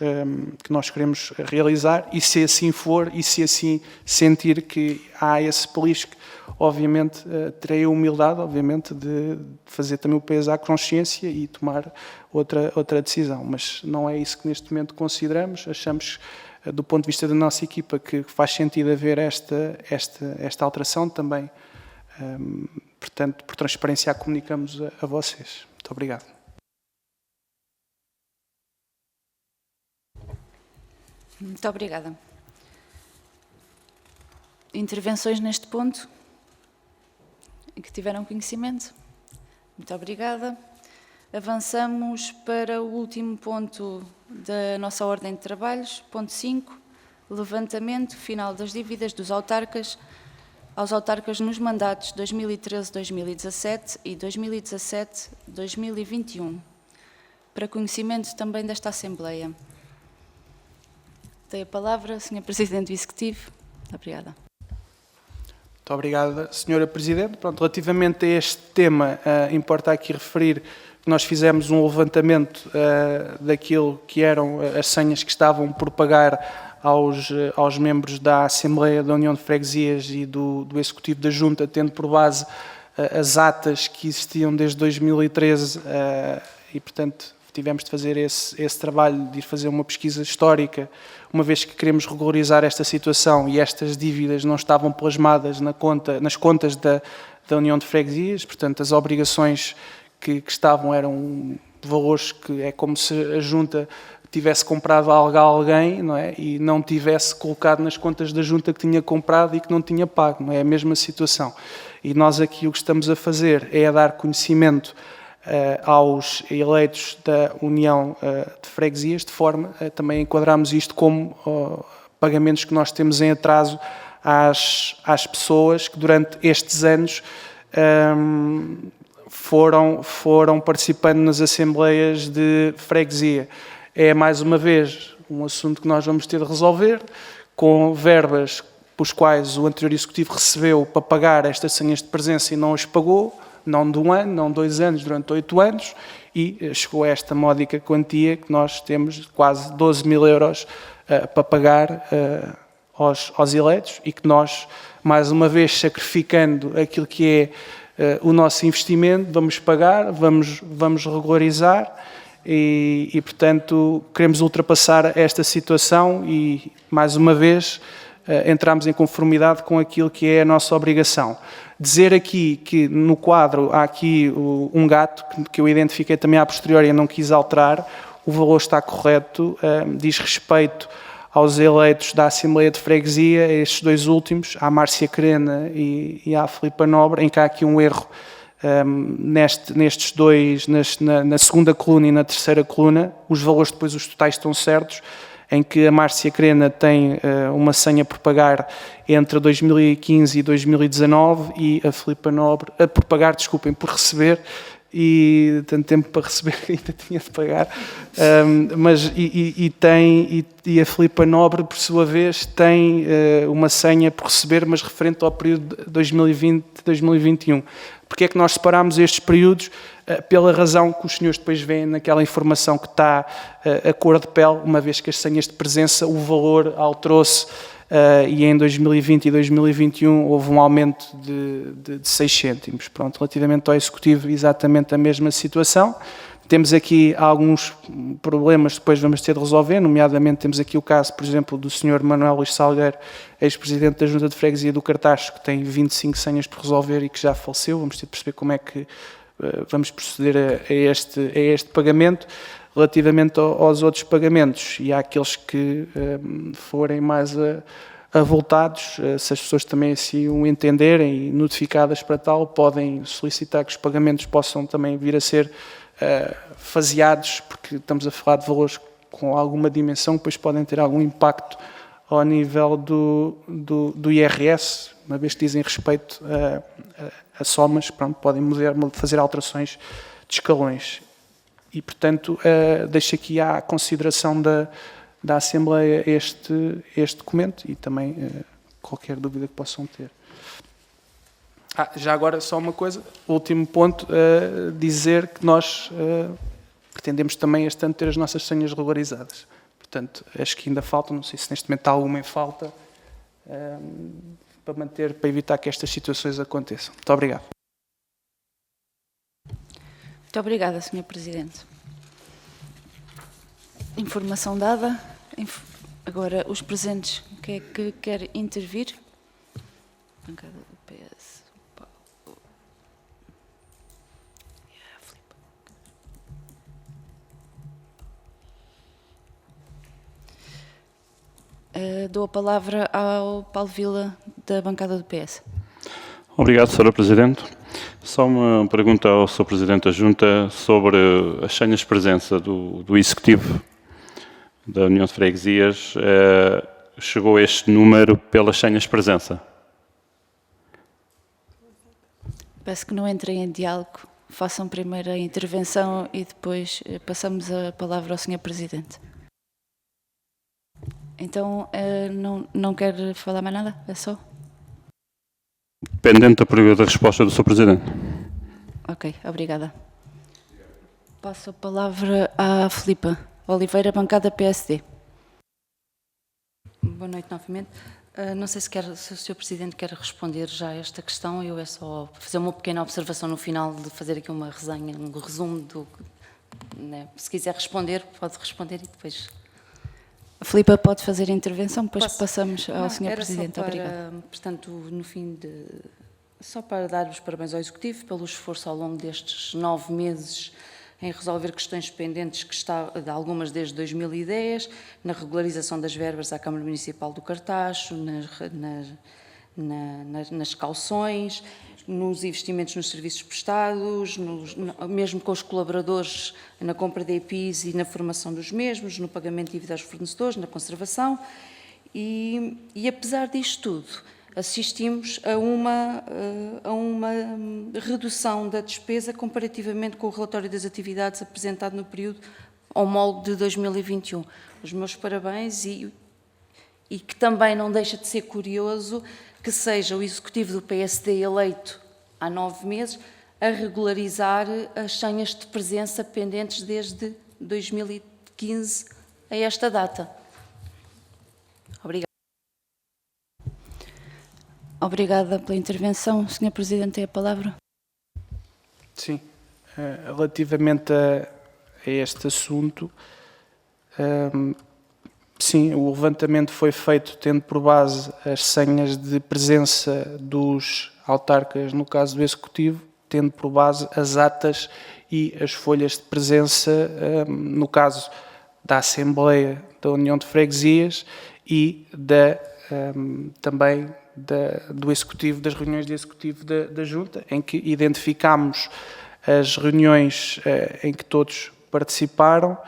S9: realizar e se assim for e se assim sentir que há esse belisco, obviamente terei a humildade, obviamente, de fazer também o peso à consciência e tomar outra decisão, mas não é isso que neste momento consideramos, achamos do ponto de vista da nossa equipa que faz sentido haver esta alteração também, portanto, por transparência a comunicamos a vocês. Muito obrigado.
S1: Muito obrigada. Intervenções neste ponto? Em que tiveram conhecimento? Muito obrigada. Avançamos para o último ponto da nossa ordem de trabalhos, ponto 5, levantamento final das dívidas dos autarcas aos autarcas nos mandatos 2013-2017 e 2017-2021, para conhecimento também desta Assembleia. Tem a palavra, Sr. Presidente do Executivo. Obrigada.
S9: Muito obrigada, Sra. Presidente. Pronto, relativamente a este tema, importa aqui referir que nós fizemos um levantamento daquilo que eram as senhas que estavam por pagar aos membros da Assembleia da União de Freguesias e do Executivo da Junta, tendo por base as atas que existiam desde 2013 e, portanto, tivemos de fazer esse trabalho de ir fazer uma pesquisa histórica, uma vez que queremos regularizar esta situação e estas dívidas não estavam plasmadas nas contas da União de Freguesias, portanto, as obrigações que estavam eram valores que é como se a Junta tivesse comprado algo a alguém, não é? E não tivesse colocado nas contas da Junta que tinha comprado e que não tinha pago, não é? A mesma situação. E nós aqui o que estamos a fazer é a dar conhecimento aos eleitos da União de Freguesias, de forma a também enquadrarmos isto como pagamentos que nós temos em atraso às pessoas que durante estes anos foram participando nas assembleias de freguesia. É, mais uma vez, um assunto que nós vamos ter de resolver, com verbas pelos quais o anterior Executivo recebeu para pagar estas senhas de presença e não as pagou, não de um ano, não 2 anos, durante 8 anos, e chegou a esta módica quantia que nós temos quase 12.000 euros para pagar aos eleitos e que nós, mais uma vez, sacrificando aquilo que é o nosso investimento, vamos pagar, vamos regularizar e, portanto, queremos ultrapassar esta situação e, mais uma vez, entramos em conformidade com aquilo que é a nossa obrigação. Dizer aqui que no quadro há aqui um gato que eu identifiquei também a posteriori e não quis alterar, o valor está correto, diz respeito aos eleitos da Assembleia de Freguesia, estes 2 últimos, à Márcia Crena e à Filipa Nobre, em que há aqui um erro nestes dois, na segunda coluna e na terceira coluna, os valores depois, os totais estão certos, em que a Márcia Crena tem uma senha por pagar entre 2015 e 2019 e a Filipa Nobre, por pagar, desculpem, por receber, e tanto tempo para receber que ainda tinha de pagar, e a Filipa Nobre, por sua vez, tem uma senha por receber, mas referente ao período de 2020-2021. Porque é que nós separamos estes períodos? Pela razão que os senhores depois veem naquela informação que está a cor de pele, uma vez que as senhas de presença, o valor alterou-se e em 2020 e 2021 houve um aumento de 6 cêntimos. Pronto, relativamente ao Executivo, exatamente a mesma situação. Temos aqui alguns problemas que depois vamos ter de resolver, nomeadamente temos aqui o caso, por exemplo, do Sr. Manuel Luís Salgueiro, ex-presidente da Junta de Freguesia do Cartacho, que tem 25 senhas por resolver e que já faleceu. Vamos ter de perceber como é que vamos proceder a este pagamento. Relativamente aos outros pagamentos e àqueles que forem mais avultados, se as pessoas também assim o entenderem e notificadas para tal, podem solicitar que os pagamentos possam também vir a ser faseados, porque estamos a falar de valores com alguma dimensão que depois podem ter algum impacto ao nível do IRS, uma vez que dizem respeito a somas, pronto, podem fazer alterações de escalões. E, portanto, deixo aqui à consideração da Assembleia este documento e também qualquer dúvida que possam ter. Já agora, só uma coisa, último ponto, dizer que nós pretendemos também este ano ter as nossas senhas regularizadas. Portanto, acho que ainda falta, não sei se neste momento há alguma em falta, para evitar que estas situações aconteçam. Muito obrigado.
S1: Muito obrigada, Sr. Presidente. Informação dada. Agora, os presentes, quem é que quer intervir? Bancada do PS. Dou a palavra ao Paulo Vila, da bancada do PS.
S8: Obrigado, Sra. Presidente. Só uma pergunta ao Sr. Presidente da Junta sobre as senhas de presença do Executivo da União de Freguesias. Chegou este número pelas senhas de presença?
S1: Peço que não entrem em diálogo, façam primeiro a intervenção e depois passamos a palavra ao Sr. Presidente. Então, não quer falar mais nada? É só?
S8: Pendente da resposta do Sr. Presidente.
S1: Ok, obrigada. Passo a palavra à Filipa Oliveira, bancada PSD. Boa noite novamente. Não sei se o Sr. Presidente quer responder já a esta questão. Eu é só fazer uma pequena observação no final, de fazer aqui uma resenha, um resumo né? Se quiser responder, pode responder e depois... A Filipa pode fazer a intervenção, depois passamos ao Sr. Presidente. Obrigada. Portanto, no fim só para dar os parabéns ao Executivo pelo esforço ao longo destes 9 meses em resolver questões pendentes, algumas desde 2010, na regularização das verbas à Câmara Municipal do Cartacho, nas calções, nos investimentos nos serviços prestados, mesmo com os colaboradores na compra de EPIs e na formação dos mesmos, no pagamento de dívidas aos fornecedores, na conservação. E apesar disto tudo, assistimos a uma redução da despesa comparativamente com o relatório das atividades apresentado no período homólogo de 2021. Os meus parabéns e que também não deixa de ser curioso que seja o Executivo do PSD eleito há 9 meses a regularizar as senhas de presença pendentes desde 2015 a esta data. Obrigada. Obrigada pela intervenção. Sr. Presidente, tem a palavra.
S9: Sim. Relativamente a este assunto, sim, o levantamento foi feito tendo por base as senhas de presença dos autarcas, no caso do Executivo, tendo por base as atas e as folhas de presença, no caso da Assembleia da União de Freguesias e também do Executivo, das reuniões de Executivo da Junta, em que identificámos as reuniões em que todos participaram,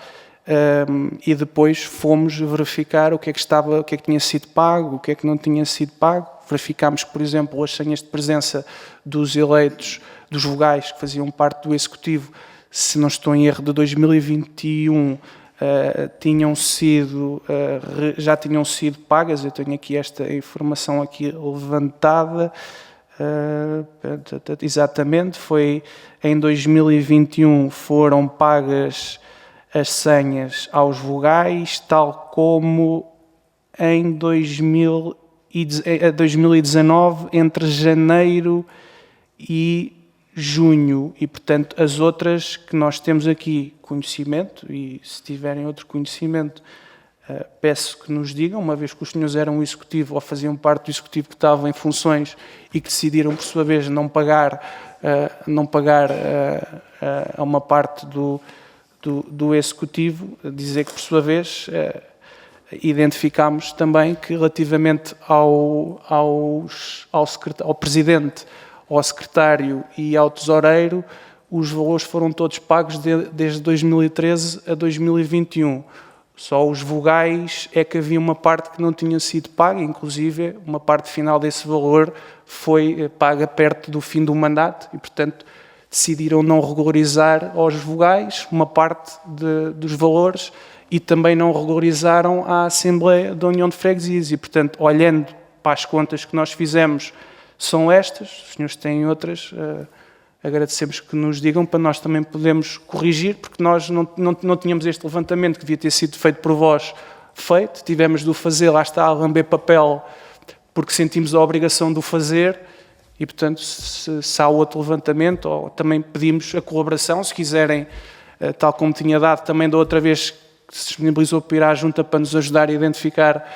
S9: e depois fomos verificar o que é que tinha sido pago, o que é que não tinha sido pago. Verificámos, por exemplo, as senhas de presença dos eleitos, dos vogais que faziam parte do Executivo, se não estou em erro, de 2021, já tinham sido pagas. Eu tenho aqui esta informação aqui levantada. Exatamente, foi em 2021 foram pagas as senhas aos vogais, tal como em 2019, entre janeiro e junho e, portanto, as outras que nós temos aqui conhecimento, e se tiverem outro conhecimento, peço que nos digam, uma vez que os senhores eram o executivo ou faziam parte do executivo que estava em funções e que decidiram, por sua vez, não pagar a uma parte do executivo, dizer que, por sua vez, identificámos também que, relativamente ao presidente, ao secretário e ao tesoureiro, os valores foram todos pagos desde 2013 a 2021. Só os vogais é que havia uma parte que não tinha sido paga, inclusive uma parte final desse valor foi paga perto do fim do mandato e, portanto, decidiram não regularizar aos vogais uma parte dos valores e também não regularizaram a Assembleia da União de Freguesias. E, portanto, olhando para as contas que nós fizemos, são estas, os senhores têm outras, agradecemos que nos digam para nós também podermos corrigir, porque nós não tínhamos este levantamento que devia ter sido feito por vós feito, tivemos de o fazer, lá está, a lamber papel, porque sentimos a obrigação de o fazer e, portanto, se há outro levantamento, ou também pedimos a colaboração, se quiserem, tal como tinha dado também da outra vez, que se disponibilizou para ir à junta para nos ajudar a identificar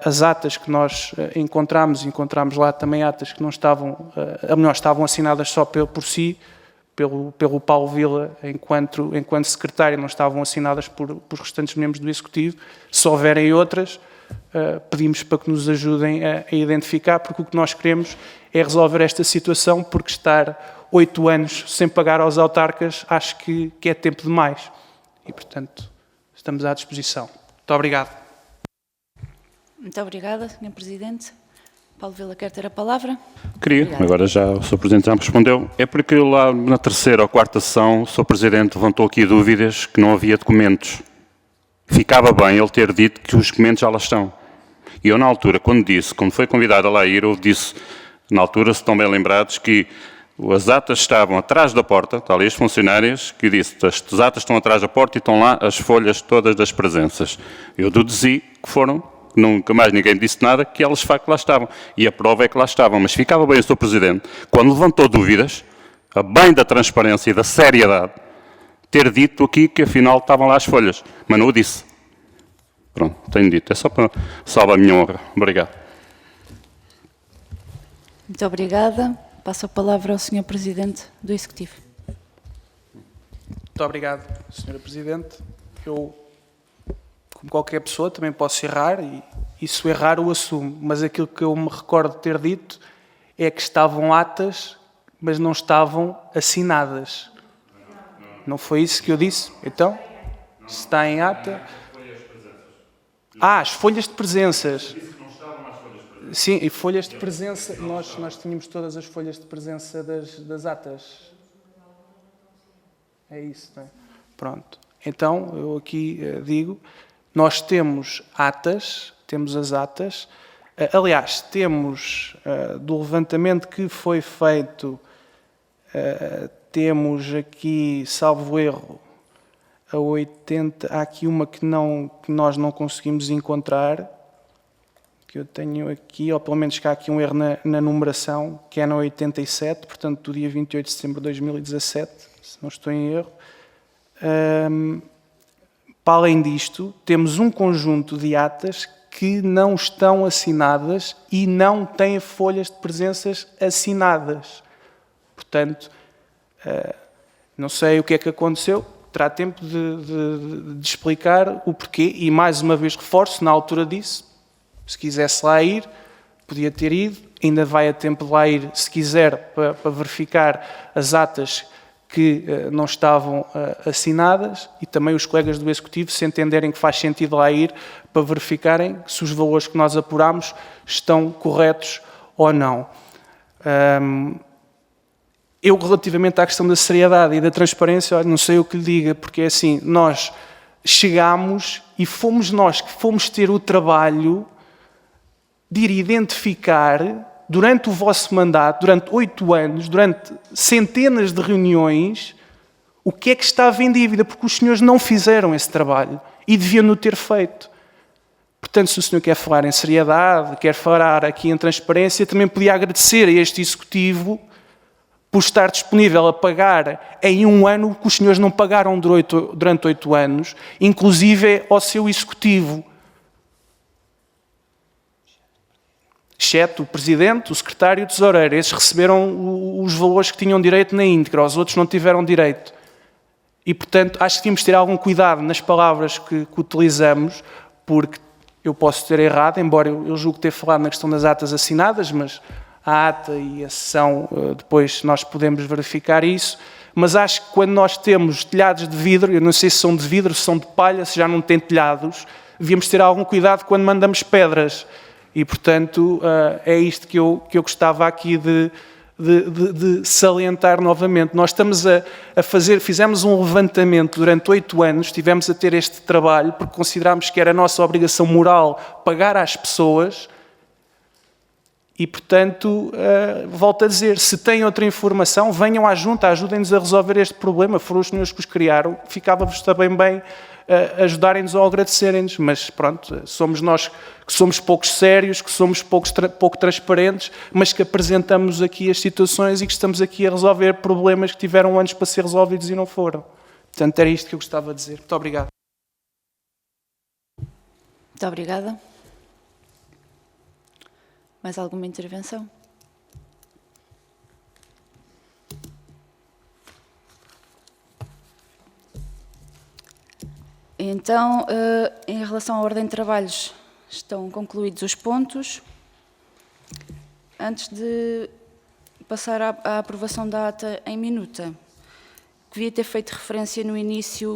S9: as atas que nós encontramos lá também atas que não estavam, estavam assinadas só por si, pelo Paulo Vila, enquanto secretário, não estavam assinadas por restantes membros do Executivo. Se houverem outras, pedimos para que nos ajudem a identificar, porque o que nós queremos é resolver esta situação, porque estar 8 anos sem pagar aos autarcas, acho que é tempo demais. E, portanto, estamos à disposição. Muito obrigado.
S1: Muito obrigada, Sr. Presidente. Paulo Vila quer ter a palavra?
S8: Queria,
S1: Obrigada.
S8: agora já o Sr. Presidente já me respondeu. É porque lá na terceira ou quarta sessão o Sr. Presidente levantou aqui dúvidas que não havia documentos. Ficava bem ele ter dito que os documentos já lá estão. E eu, na altura, quando foi convidado a lá ir, eu disse, na altura, se estão bem lembrados, que as atas estavam atrás da porta, está ali as funcionárias, que eu disse, as atas estão atrás da porta e estão lá as folhas todas das presenças. Eu deduzi que foram, nunca mais ninguém disse nada, que elas de facto lá estavam. E a prova é que lá estavam. Mas ficava bem o Sr. Presidente, quando levantou dúvidas, a bem da transparência e da seriedade, ter dito aqui que afinal estavam lá as folhas. Mas não o disse. Pronto, tenho dito. É só para salvar a minha honra. Obrigado.
S1: Muito obrigada. Passo a palavra ao Sr. Presidente do Executivo.
S9: Muito obrigado, Sra. Presidente. Eu, como qualquer pessoa, também posso errar e se eu errar, o assumo. Mas aquilo que eu me recordo de ter dito é que estavam atas, mas não estavam assinadas. Não foi isso que eu disse? Então, se está em ata... as folhas de presenças. Sim, e folhas de presença, nós tínhamos todas as folhas de presença das atas. É isso, não é? Pronto. Então, eu aqui digo, nós temos atas, temos as atas. Aliás, temos, do levantamento que foi feito, temos aqui, salvo erro, a 80, há aqui uma que nós não conseguimos encontrar, que eu tenho aqui, ou pelo menos que há aqui um erro na numeração, que é na 87, portanto, do dia 28 de setembro de 2017, se não estou em erro. Para além disto, temos um conjunto de atas que não estão assinadas e não têm folhas de presenças assinadas. Portanto, não sei o que é que aconteceu, terá tempo de explicar o porquê e, mais uma vez, reforço, na altura disse, se quisesse lá ir, podia ter ido, ainda vai a tempo de lá ir, se quiser, para verificar as atas que não estavam assinadas e também os colegas do Executivo, se entenderem que faz sentido lá ir, para verificarem se os valores que nós apuramos estão corretos ou não. Eu, relativamente à questão da seriedade e da transparência, não sei o que lhe diga, porque é assim, nós chegámos e fomos nós que fomos ter o trabalho de ir identificar, durante o vosso mandato, durante 8 anos, durante centenas de reuniões, o que é que estava em dívida, porque os senhores não fizeram esse trabalho e deviam-no ter feito. Portanto, se o senhor quer falar em seriedade, quer falar aqui em transparência, também podia agradecer a este Executivo por estar disponível a pagar em um ano o que os senhores não pagaram durante 8 anos, inclusive ao seu executivo. Exceto o Presidente, o Secretário e o Tesoureiro. Esses receberam os valores que tinham direito na íntegra, os outros não tiveram direito. E, portanto, acho que devíamos ter algum cuidado nas palavras que utilizamos, porque eu posso ter errado, embora eu julgo ter falado na questão das atas assinadas, mas a ata e a sessão, depois nós podemos verificar isso. Mas acho que quando nós temos telhados de vidro, eu não sei se são de vidro, se são de palha, se já não têm telhados, devíamos ter algum cuidado quando mandamos pedras. E, portanto, é isto que eu gostava aqui de salientar novamente. Nós estamos fizemos um levantamento durante 8 anos, estivemos a ter este trabalho, porque considerámos que era a nossa obrigação moral pagar às pessoas e, portanto, volto a dizer, se têm outra informação, venham à junta, ajudem-nos a resolver este problema. Foram os senhores que os criaram, ficava-vos também bem ajudarem-nos ou agradecerem-nos, mas pronto, somos nós que somos poucos sérios, que somos pouco transparentes, mas que apresentamos aqui as situações e que estamos aqui a resolver problemas que tiveram anos para ser resolvidos e não foram. Portanto, era isto que eu gostava de dizer. Muito obrigado.
S1: Muito obrigada. Mais alguma intervenção? Então, em relação à ordem de trabalhos, estão concluídos os pontos. Antes de passar à aprovação da ata em minuta, devia ter feito referência no início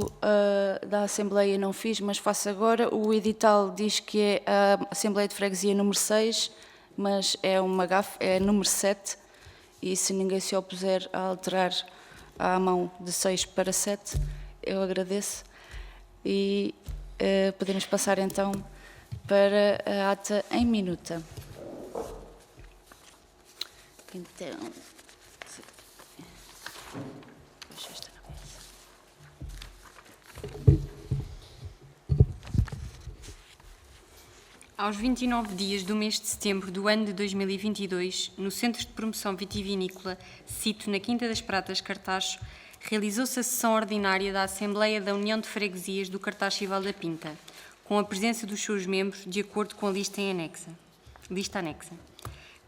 S1: da Assembleia e não fiz, mas faço agora. O edital diz que é a Assembleia de Freguesia número 6, mas é uma gafe, é número 7, e se ninguém se opuser a alterar à mão de 6 para 7, eu agradeço. E podemos passar então para a ata em minuta. Então,
S10: Aos 29 dias do mês de setembro do ano de 2022, no Centro de Promoção Vitivinícola, sito na Quinta das Pratas, Cartaxo, realizou-se a sessão ordinária da Assembleia da União de Freguesias do Cartaxo e Valda Pinta, com a presença dos seus membros, de acordo com a lista anexa.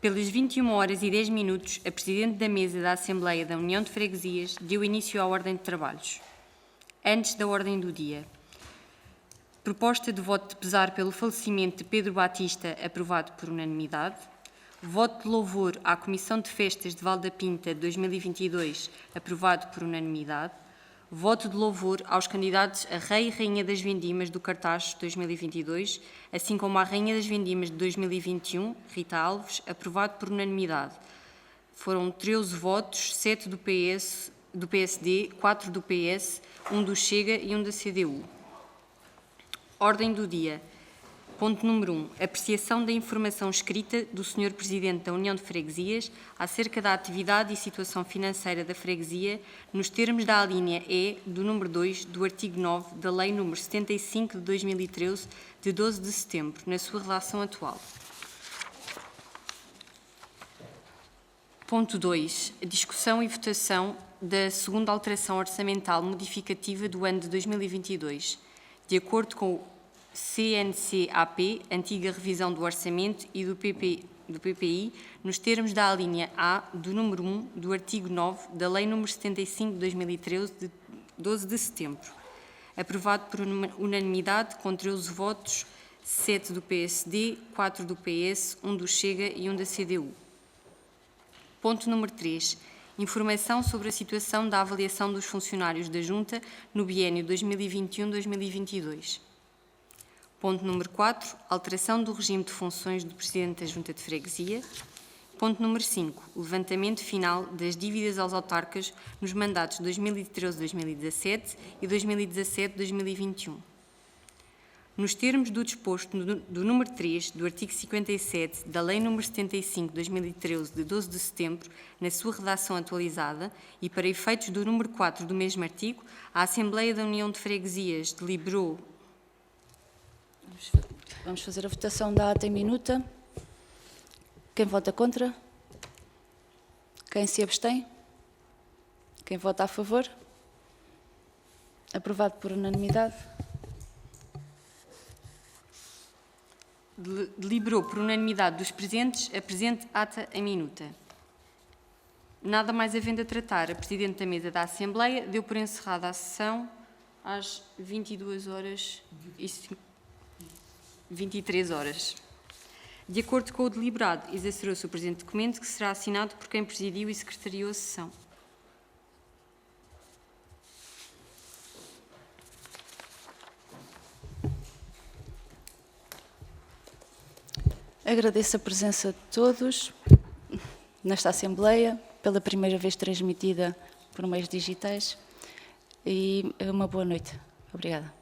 S10: Pelas 21h10, a Presidente da Mesa da Assembleia da União de Freguesias deu início à ordem de trabalhos. Antes da ordem do dia. Proposta de voto de pesar pelo falecimento de Pedro Batista, aprovado por unanimidade. Voto de louvor à Comissão de Festas de Valda Pinta 2022, aprovado por unanimidade. Voto de louvor aos candidatos a Rei e Rainha das Vindimas do Cartaxo 2022, assim como à Rainha das Vindimas de 2021, Rita Alves, aprovado por unanimidade. Foram 13 votos, 7 do PSD, 4 do PS, 1 do Chega e 1 da CDU. Ordem do dia. Ponto número 1. Apreciação da informação escrita do Sr. Presidente da União de Freguesias acerca da atividade e situação financeira da freguesia nos termos da alínea E do número 2 do artigo 9 da Lei nº 75 de 2013, de 12 de setembro, na sua redação atual. Ponto 2. A discussão e votação da segunda alteração orçamental modificativa do ano de 2022, de acordo com o CNCAP, antiga revisão do orçamento, e do PPI, nos termos da alínea A do número 1 do artigo 9 da Lei nº 75 de 2013, de 12 de setembro. Aprovado por unanimidade, com 13 votos, 7 do PSD, 4 do PS, 1 do Chega e 1 da CDU. Ponto número 3. Informação sobre a situação da avaliação dos funcionários da Junta no biênio 2021-2022. Ponto número 4. Alteração do regime de funções do Presidente da Junta de Freguesia. Ponto número 5. Levantamento final das dívidas aos autarcas nos mandatos 2013-2017 e 2017-2021. Nos termos do disposto do número 3 do artigo 57 da Lei nº 75 de 2013, de 12 de setembro, na sua redação atualizada, e para efeitos do número 4 do mesmo artigo, a Assembleia da União de Freguesias deliberou...
S1: Vamos fazer a votação da ata em minuta. Quem vota contra? Quem se abstém? Quem vota a favor? Aprovado por unanimidade.
S10: Deliberou por unanimidade dos presentes a presente ata em minuta. Nada mais havendo a tratar, a Presidente da Mesa da Assembleia deu por encerrada a sessão às 23 horas. De acordo com o deliberado, exacerou-se o presente documento, que será assinado por quem presidiu e secretariou a sessão.
S1: Agradeço a presença de todos nesta Assembleia, pela primeira vez transmitida por meios digitais, e uma boa noite. Obrigada.